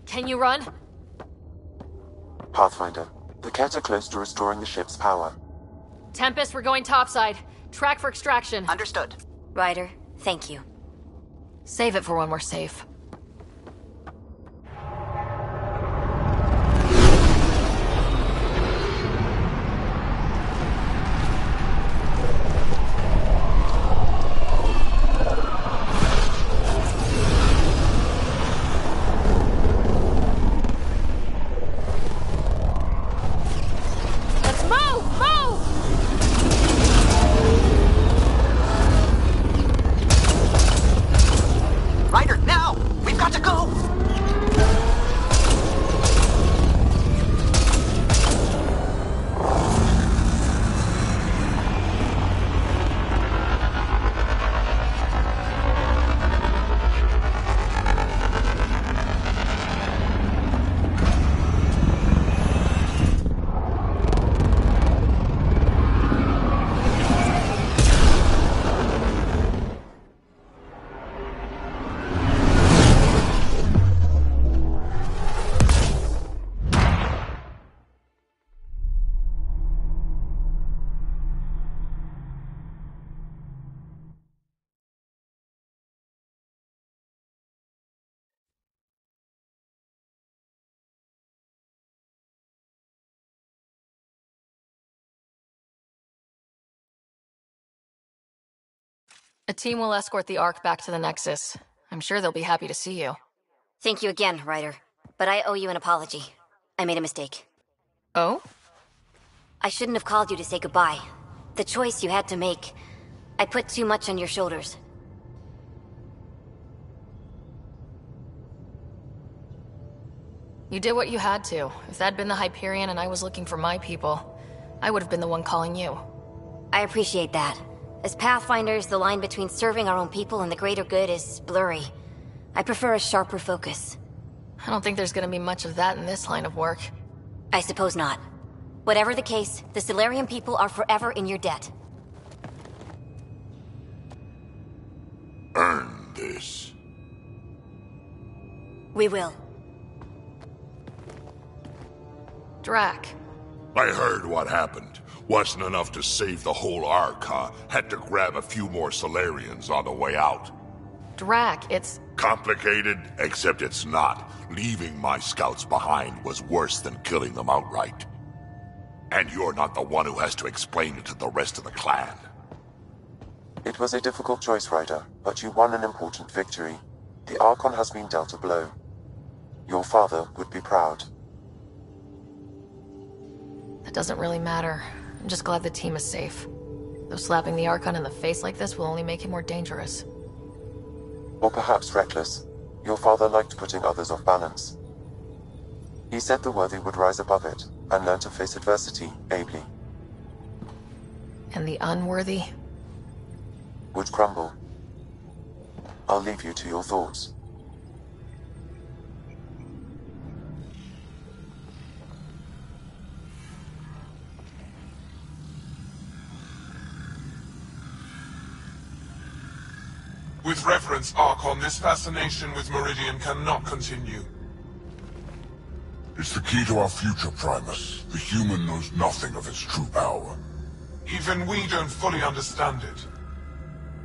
Can you run? Pathfinder, the Ket are close to restoring the ship's power. Tempest, we're going topside. Track for extraction. Understood. Ryder, thank you. Save it for when we're safe. Ryder, now! We've got to go! A team will escort the Ark back to the Nexus. I'm sure they'll be happy to see you. Thank you again, Ryder. But I owe you an apology. I made a mistake. Oh? I shouldn't have called you to say goodbye. The choice you had to make. I put too much on your shoulders. You did what you had to. If that'd been the Hyperion and I was looking for my people, I would have been the one calling you. I appreciate that. As Pathfinders, the line between serving our own people and the greater good is blurry. I prefer a sharper focus. I don't think there's gonna be much of that in this line of work. I suppose not. Whatever the case, the Solarian people are forever in your debt. Earn this. We will. Drac. I heard what happened. Wasn't enough to save the whole Ark, huh? Had to grab a few more Solarians on the way out. Drac, it's... Complicated, except it's not. Leaving my scouts behind was worse than killing them outright. And you're not the one who has to explain it to the rest of the clan. It was a difficult choice, Ryder, but you won an important victory. The Archon has been dealt a blow. Your father would be proud. That doesn't really matter. I'm just glad the team is safe. Though slapping the Archon in the face like this will only make him more dangerous. Or perhaps reckless. Your father liked putting others off balance. He said the worthy would rise above it, and learn to face adversity ably. And the unworthy? Would crumble. I'll leave you to your thoughts. With reference, Archon, this fascination with Meridian cannot continue. It's the key to our future, Primus. The human knows nothing of its true power. Even we don't fully understand it.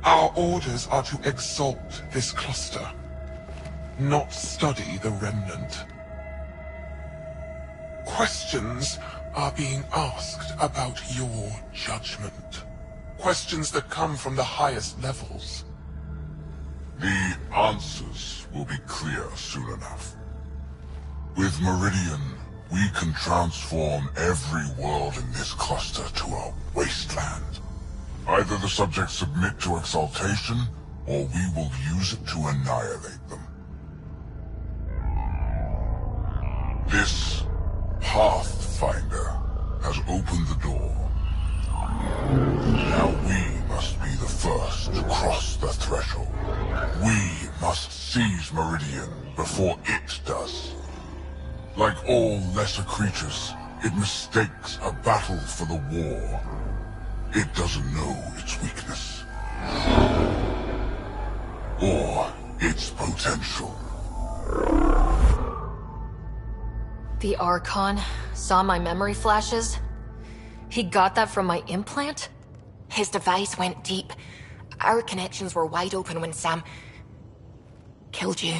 Our orders are to exalt this cluster, not study the remnant. Questions are being asked about your judgment. Questions that come from the highest levels. The answers will be clear soon enough. With Meridian, we can transform every world in this cluster to a wasteland. Either the subjects submit to exaltation, or we will use it to annihilate them. This Pathfinder has opened the door. Now we must be the first to cross the threshold. We must seize Meridian before it does. Like all lesser creatures, It mistakes a battle for the war. It doesn't know its weakness. Or its potential. The Archon saw my memory flashes? He got that from my implant? His device went deep. Our connections were wide open when Sam killed you.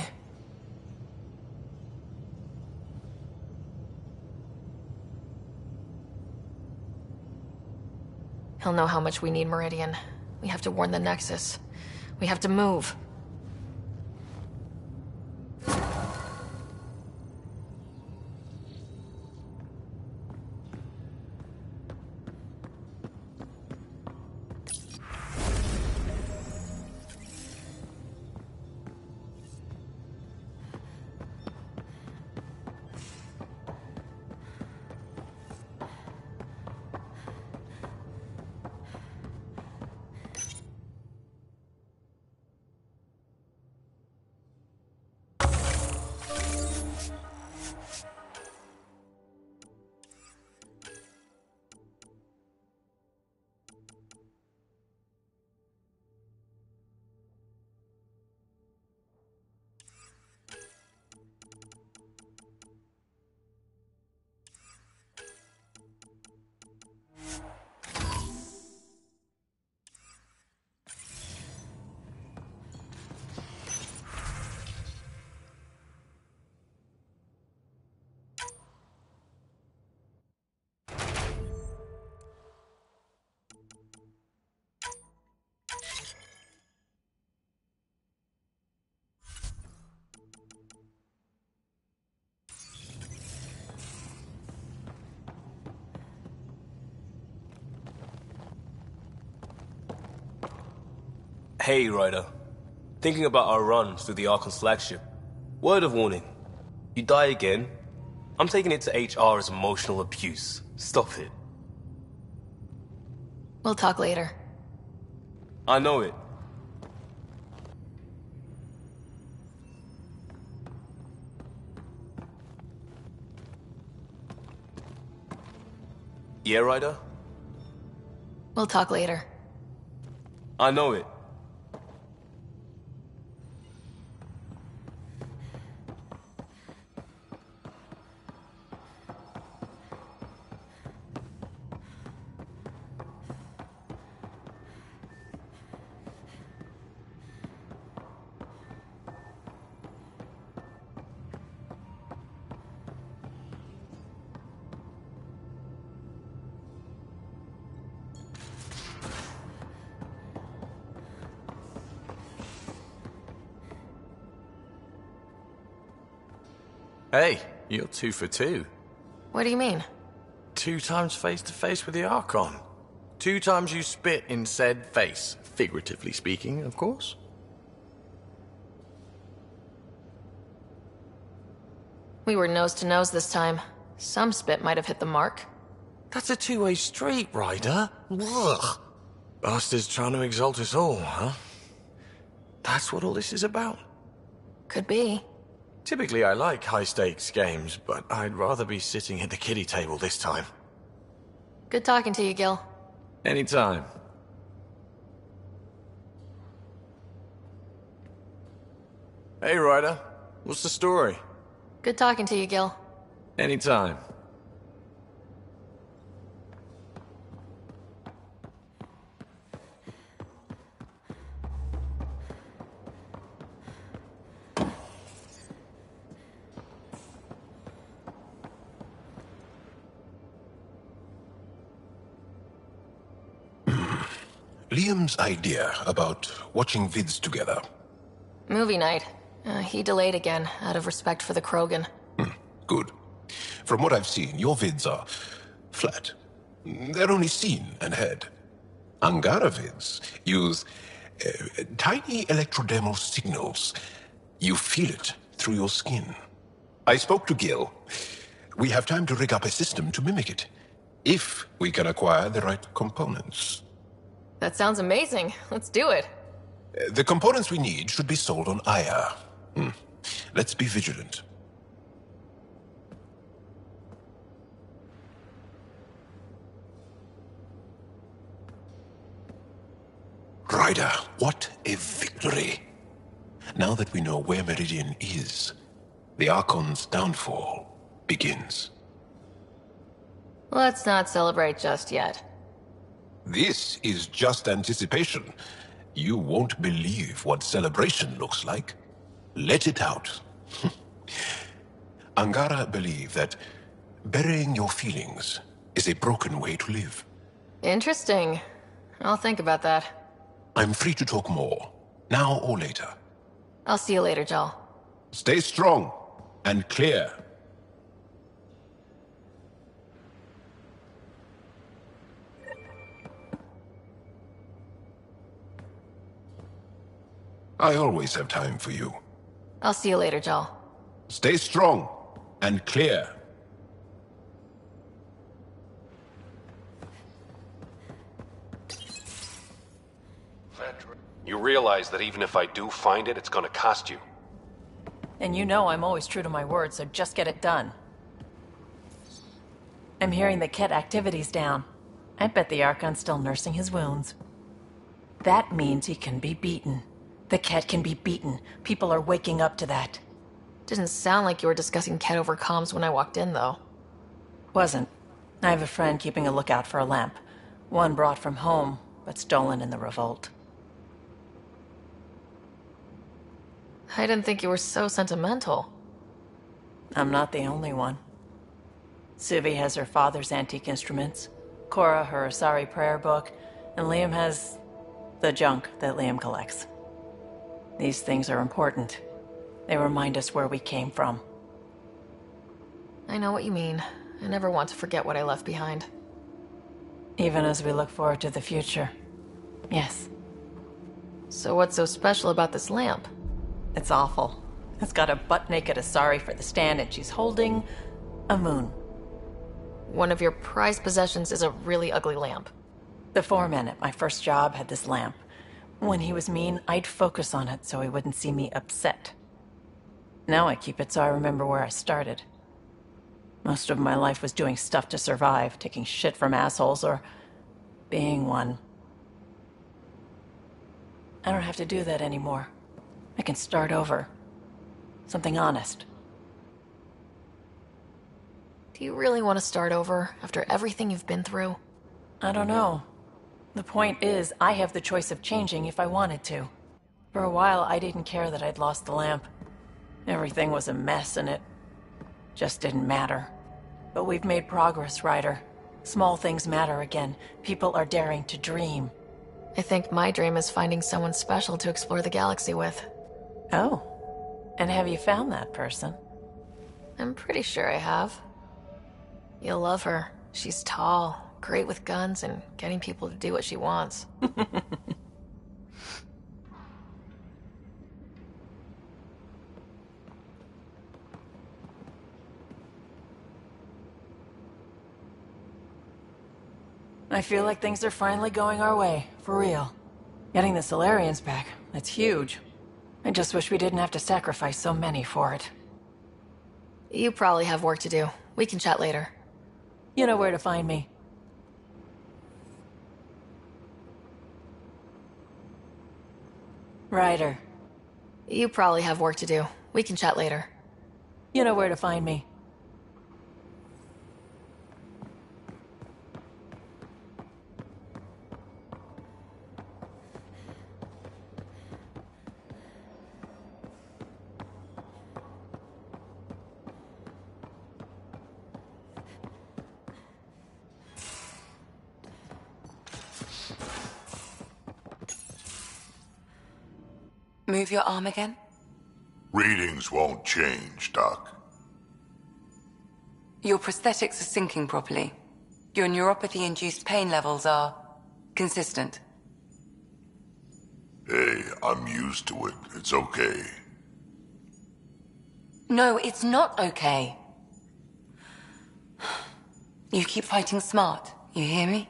He'll know how much we need Meridian. We have to warn the Nexus. We have to move. Hey, Ryder. Thinking about our run through the Archon's flagship. Word of warning. You die again, I'm taking it to HR as emotional abuse. Stop it. We'll talk later. I know it. Yeah, Ryder? We'll talk later. I know it. Hey, you're 2 for 2. What do you mean? 2 times face-to-face with the Archon. 2 times you spit in said face. Figuratively speaking, of course. We were nose to nose this time. Some spit might have hit the mark. That's a 2-way street, Ryder. Ugh. Bastards trying to exalt us all, huh? That's what all this is about? Could be. Typically I like high-stakes games, but I'd rather be sitting at the kiddie table this time. Good talking to you, Gil. Anytime. Hey, Ryder. What's the story? Good talking to you, Gil. Anytime. Liam's idea about watching vids together. Movie night. He delayed again, out of respect for the Krogan. Good. From what I've seen, your vids are flat. They're only seen and heard. Angara vids use tiny electrodermal signals. You feel it through your skin. I spoke to Gil. We have time to rig up a system to mimic it, if we can acquire the right components. That sounds amazing. Let's do it. The components we need should be sold on Aya. Let's be vigilant. Ryder, what a victory. Now that we know where Meridian is, the Archon's downfall begins. Let's not celebrate just yet. This is just anticipation. You won't believe what celebration looks like. Let it out. Angara believe that burying your feelings is a broken way to live. Interesting. I'll think about that. I'm free to talk more, now or later. I'll see you later, Jal. Stay strong and clear. I always have time for you. I'll see you later, Jal. Stay strong and clear. You realize that even if I do find it, it's gonna cost you. And you know I'm always true to my word, so just get it done. I'm hearing the Ket activity's down. I bet the Archon's still nursing his wounds. That means he can be beaten. The Ket can be beaten. People are waking up to that. Didn't sound like you were discussing Ket over comms when I walked in, though. Wasn't. I have a friend keeping a lookout for a lamp. One brought from home, but stolen in the revolt. I didn't think you were so sentimental. I'm not the only one. Suvi has her father's antique instruments, Cora her Asari prayer book, and Liam has the junk that Liam collects. These things are important. They remind us where we came from. I know what you mean. I never want to forget what I left behind. Even as we look forward to the future. Yes. So what's so special about this lamp? It's awful. It's got a butt-naked Asari for the stand, and she's holding a moon. One of your prized possessions is a really ugly lamp. The foreman at my first job had this lamp. When he was mean, I'd focus on it so he wouldn't see me upset. Now I keep it so I remember where I started. Most of my life was doing stuff to survive, taking shit from assholes, or being one. I don't have to do that anymore. I can start over. Something honest. Do you really want to start over after everything you've been through? I don't know. The point is, I have the choice of changing if I wanted to. For a while, I didn't care that I'd lost the lamp. Everything was a mess and it just didn't matter. But we've made progress, Ryder. Small things matter again. People are daring to dream. I think my dream is finding someone special to explore the galaxy with. Oh. And have you found that person? I'm pretty sure I have. You'll love her. She's tall, great with guns, and getting people to do what she wants. I feel like things are finally going our way, for real. Getting the Solarians back, that's huge. I just wish we didn't have to sacrifice so many for it. You probably have work to do. We can chat later. You know where to find me. Ryder. You probably have work to do. We can chat later. You know where to find me. Move your arm again? Readings won't change, Doc. Your prosthetics are syncing properly. Your neuropathy-induced pain levels are consistent. Hey, I'm used to it. It's okay. No, it's not okay. You keep fighting smart, you hear me?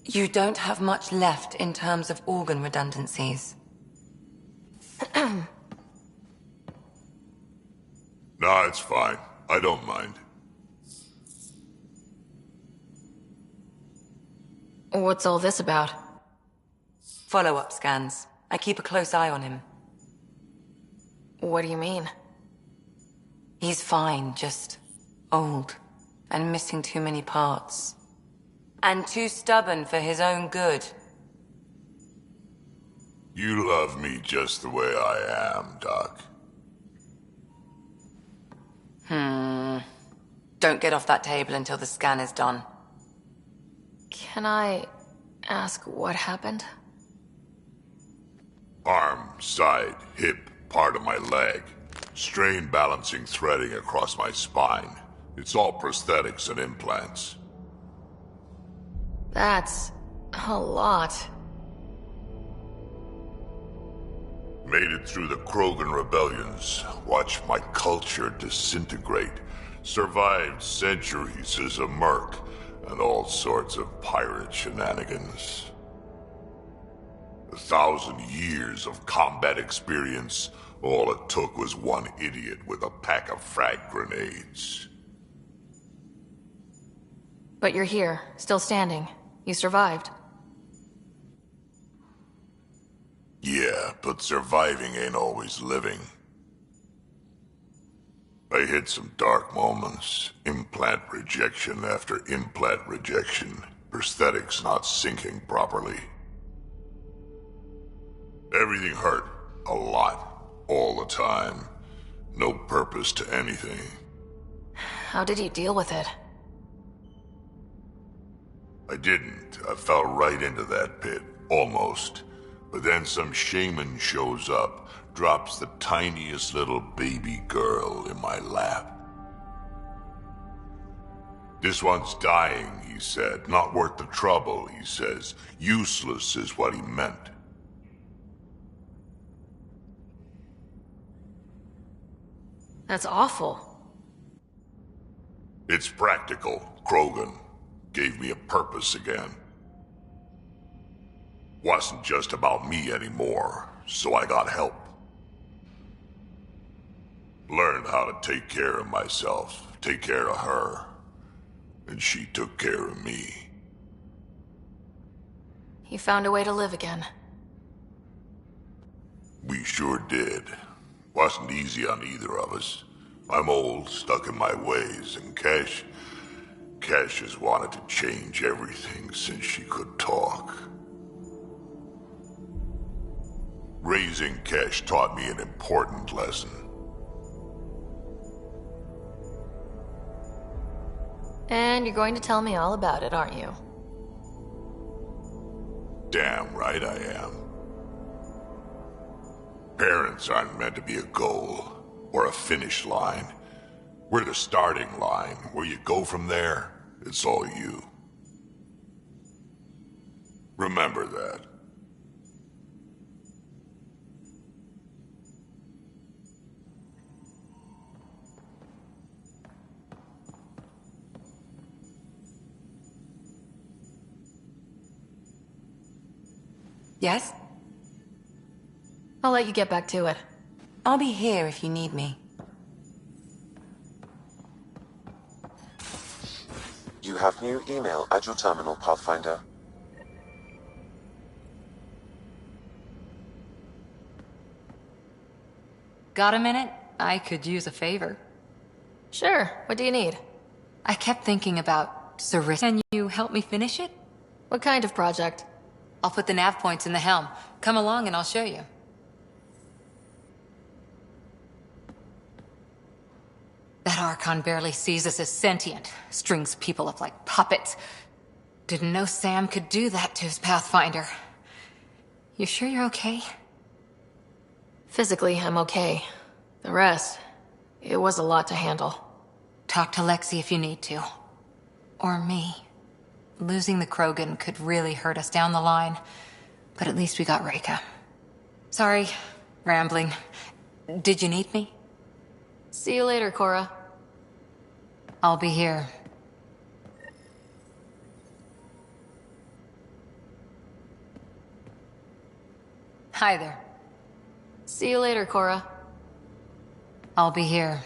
You don't have much left in terms of organ redundancies. Nah, it's fine. I don't mind. What's all this about? Follow-up scans. I keep a close eye on him. What do you mean? He's fine, just old and missing too many parts. And too stubborn for his own good. You love me just the way I am, Doc. Don't get off that table until the scan is done. Can I ask what happened? Arm, side, hip, part of my leg. Strain balancing threading across my spine. It's all prosthetics and implants. That's a lot. Made it through the Krogan rebellions. Watched my culture disintegrate. Survived centuries as a merc. And all sorts of pirate shenanigans. 1,000 years of combat experience. All it took was one idiot with a pack of frag grenades. But you're here, still standing. You survived. Yeah, but surviving ain't always living. I hit some dark moments. Implant rejection after implant rejection. Prosthetics not syncing properly. Everything hurt. A lot. All the time. No purpose to anything. How did you deal with it? I didn't. I fell right into that pit. Almost. But then some shaman shows up, drops the tiniest little baby girl in my lap. This one's dying, he said. Not worth the trouble, he says. Useless is what he meant. That's awful. It's practical. Krogan gave me a purpose again. Wasn't just about me anymore, so I got help. Learned how to take care of myself, take care of her. And she took care of me. You found a way to live again. We sure did. Wasn't easy on either of us. I'm old, stuck in my ways, and Cash has wanted to change everything since she could talk. Raising Cash taught me an important lesson. And you're going to tell me all about it, aren't you? Damn right I am. Parents aren't meant to be a goal, or a finish line. We're the starting line. Where you go from there, it's all you. Remember that. Yes? I'll let you get back to it. I'll be here if you need me. You have new email at your terminal, Pathfinder. Got a minute? I could use a favor. Sure. What do you need? I kept thinking about Ceris. Can you help me finish it? What kind of project? I'll put the nav points in the helm. Come along and I'll show you. That Archon barely sees us as sentient. Strings people up like puppets. Didn't know Sam could do that to his Pathfinder. You sure you're okay? Physically, I'm okay. The rest, it was a lot to handle. Talk to Lexi if you need to. Or me. Losing the Krogan could really hurt us down the line. But at least we got Reka. Sorry, rambling. Did you need me? See you later, Cora. I'll be here. Hi there. See you later, Cora. I'll be here.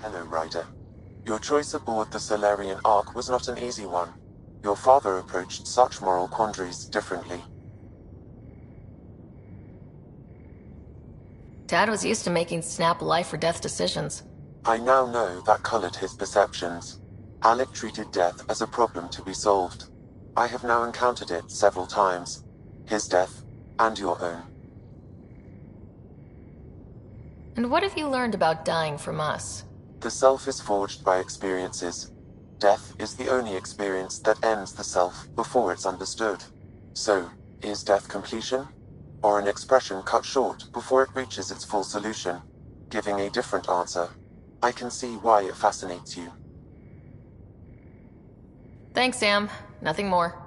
Hello, Ryder. Your choice aboard the Solarian Ark was not an easy one. Your father approached such moral quandaries differently. Dad was used to making snap life-or-death decisions. I now know that colored his perceptions. Alec treated death as a problem to be solved. I have now encountered it several times. His death, and your own. And what have you learned about dying from us? The self is forged by experiences. Death is the only experience that ends the self before it's understood. So, is death completion? Or an expression cut short before it reaches its full solution, giving a different answer? I can see why it fascinates you. Thanks, Sam. Nothing more.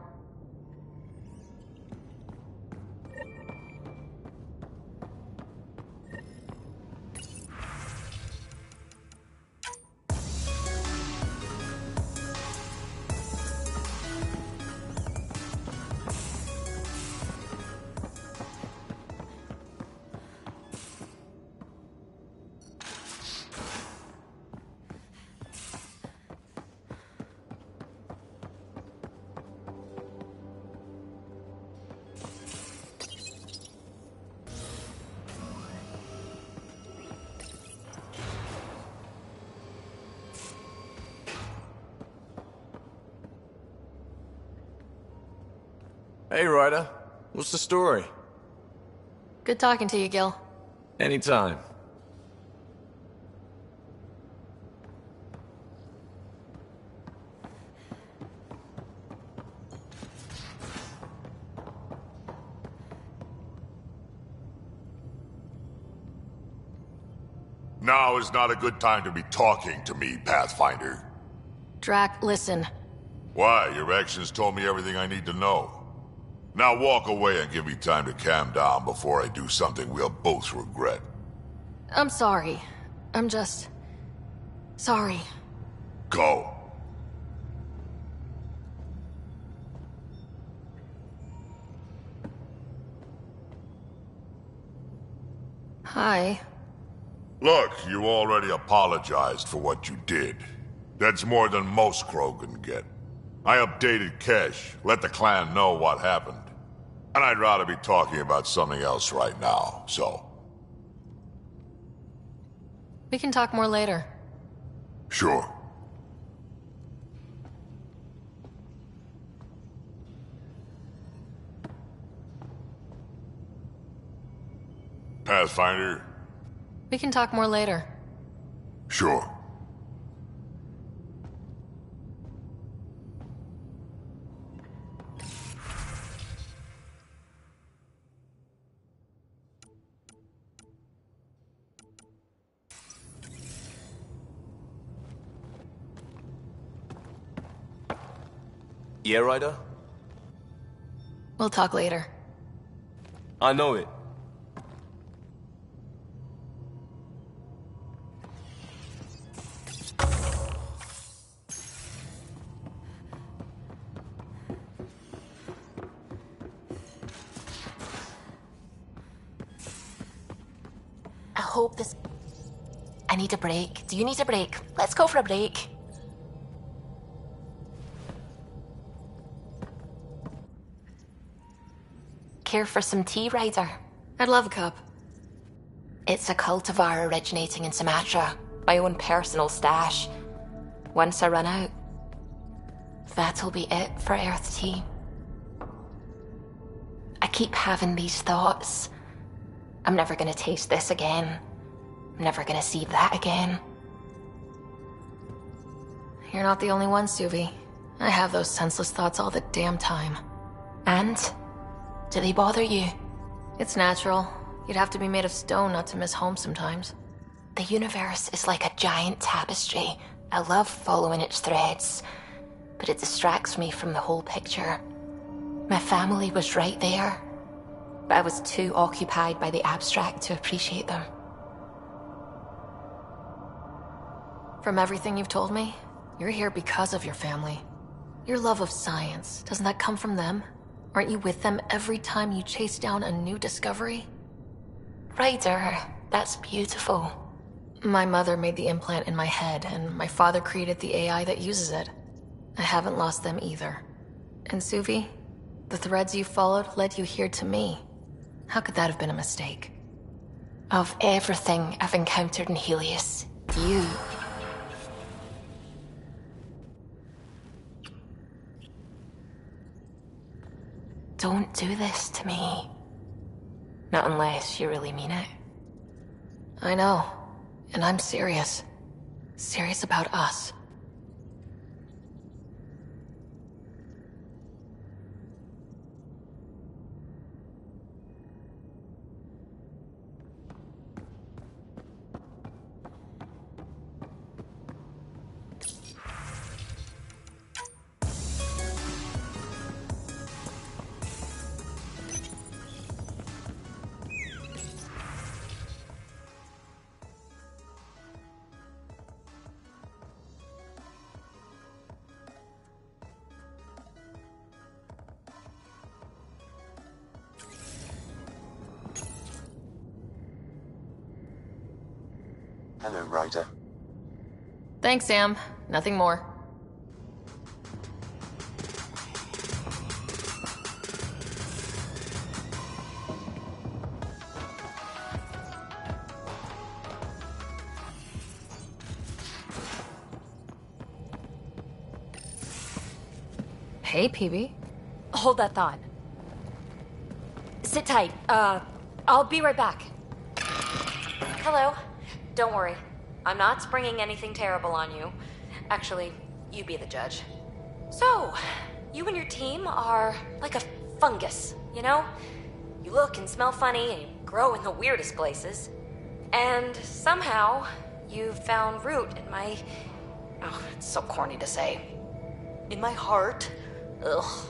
Hey, Ryder. What's the story? Good talking to you, Gil. Anytime. Now is not a good time to be talking to me, Pathfinder. Drac, listen. Why? Your actions told me everything I need to know. Now walk away and give me time to calm down before I do something we'll both regret. I'm sorry. I'm just... sorry. Go. Hi. Look, you already apologized for what you did. That's more than most Krogan get. I updated Kesh, let the clan know what happened. And I'd rather be talking about something else right now, so... We can talk more later. Sure. Pathfinder? We can talk more later. Sure. Yeah, Ryder? We'll talk later. I know it. I hope this... I need a break. Do you need a break? Let's go for a break. Care for some tea, Ryder? I'd love a cup. It's a cultivar originating in Sumatra. My own personal stash. Once I run out, that'll be it for Earth tea. I keep having these thoughts. I'm never gonna taste this again. I'm never gonna see that again. You're not the only one, Suvi. I have those senseless thoughts all the damn time. And? Do they bother you? It's natural. You'd have to be made of stone not to miss home sometimes. The universe is like a giant tapestry. I love following its threads, but it distracts me from the whole picture. My family was right there, but I was too occupied by the abstract to appreciate them. From everything you've told me, you're here because of your family. Your love of science, doesn't that come from them? Aren't you with them every time you chase down a new discovery? Ryder, that's beautiful. My mother made the implant in my head, and my father created the AI that uses it. I haven't lost them either. And Suvi, the threads you followed led you here to me. How could that have been a mistake? Of everything I've encountered in Helios, you... Don't do this to me. Not unless you really mean it. I know, and I'm serious. Serious about us. Hello, Ryder. Thanks, Sam. Nothing more. Hey, PB. Hold that thought. Sit tight. I'll be right back. Hello. Don't worry. I'm not springing anything terrible on you. Actually, you be the judge. So, you and your team are like a fungus, you know? You look and smell funny and you grow in the weirdest places. And somehow, you've found root in my... Oh, it's so corny to say. In my heart. Ugh.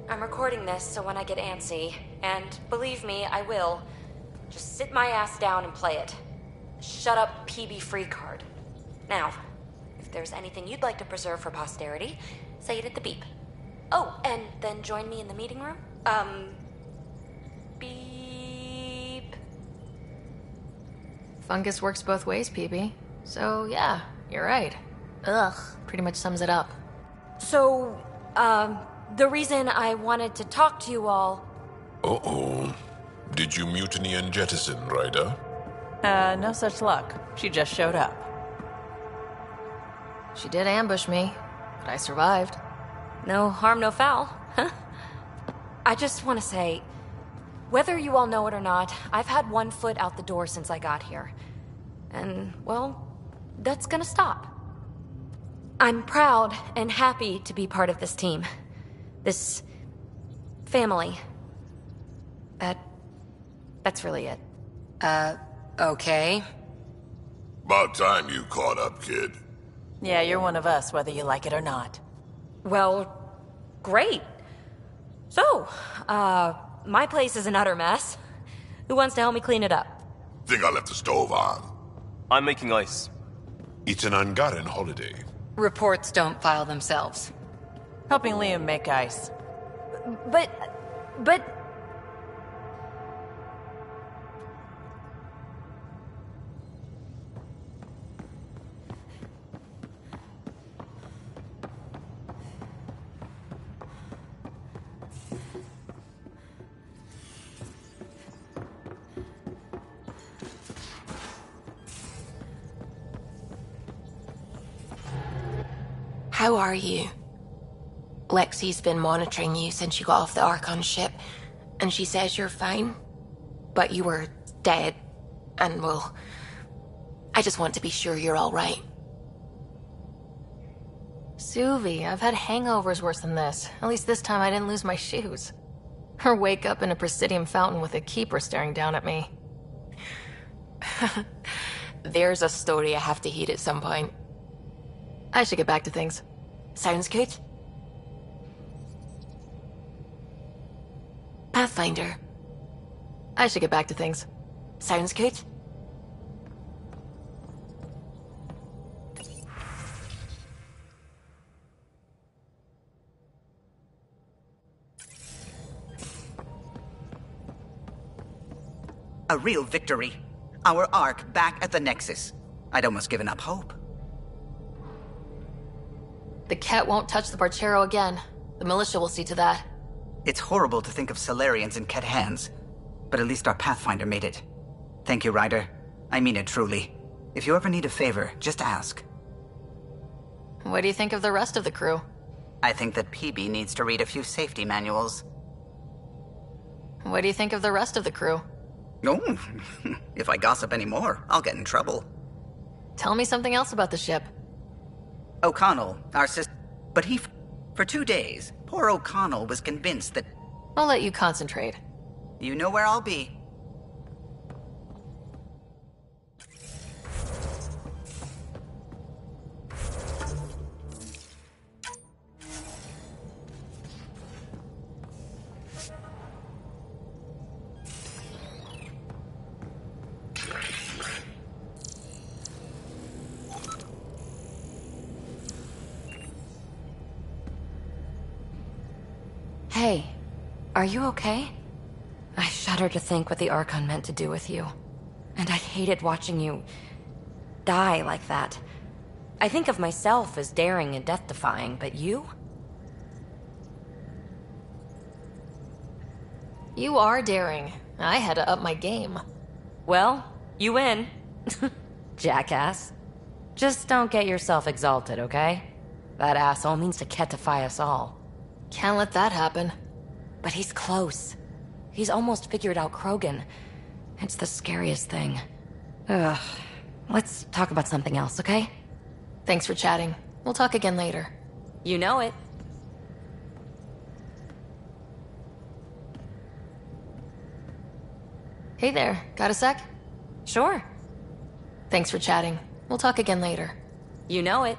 I'm recording this so when I get antsy, and believe me, I will, just sit my ass down and play it. Shut up, PB free card. Now, if there's anything you'd like to preserve for posterity, say it at the beep. Oh, and then join me in the meeting room? Beep. Fungus works both ways, PB. So, yeah, you're right. Ugh, pretty much sums it up. So, the reason I wanted to talk to you all... Uh-oh. Did you mutiny and jettison, Ryder? No such luck. She just showed up. She did ambush me, but I survived. No harm, no foul. Huh? I just want to say, whether you all know it or not, I've had one foot out the door since I got here. And, well, that's gonna stop. I'm proud and happy to be part of this team. This... family. That's really it. Okay. About time you caught up, kid. Yeah, you're one of us, whether you like it or not. Well, great. So, my place is an utter mess. Who wants to help me clean it up? Think I left the stove on. I'm making ice. It's an Angaran holiday. Reports don't file themselves. Helping Liam make ice. But... How are you? Lexi's been monitoring you since you got off the Archon ship, and she says you're fine. But you were dead, and well, I just want to be sure you're alright. Suvi, I've had hangovers worse than this. At least this time I didn't lose my shoes. Or wake up in a Presidium fountain with a keeper staring down at me. There's a story I have to hear at some point. I should get back to things. Sounds good. Pathfinder. I should get back to things. Sounds good. A real victory. Our Ark back at the Nexus. I'd almost given up hope. The Ket won't touch the Barchero again. The militia will see to that. It's horrible to think of Solarians in Ket hands, but at least our Pathfinder made it. Thank you, Ryder. I mean it truly. If you ever need a favor, just ask. What do you think of the rest of the crew? I think that PB needs to read a few safety manuals. What do you think of the rest of the crew? Oh, if I gossip anymore, I'll get in trouble. Tell me something else about the ship. O'Connell, our sister, but for 2 days, poor O'Connell was convinced that... I'll let you concentrate. You know where I'll be. Hey, are you okay? I shudder to think what the Archon meant to do with you. And I hated watching you die like that. I think of myself as daring and death-defying, but you? You are daring. I had to up my game. Well, you win. Jackass. Just don't get yourself exalted, okay? That asshole means to ketify us all. Can't let that happen. But he's close. He's almost figured out Krogan. It's the scariest thing. Ugh. Let's talk about something else, okay? Thanks for chatting. We'll talk again later. You know it. Hey there, got a sec? Sure. Thanks for chatting. We'll talk again later. You know it.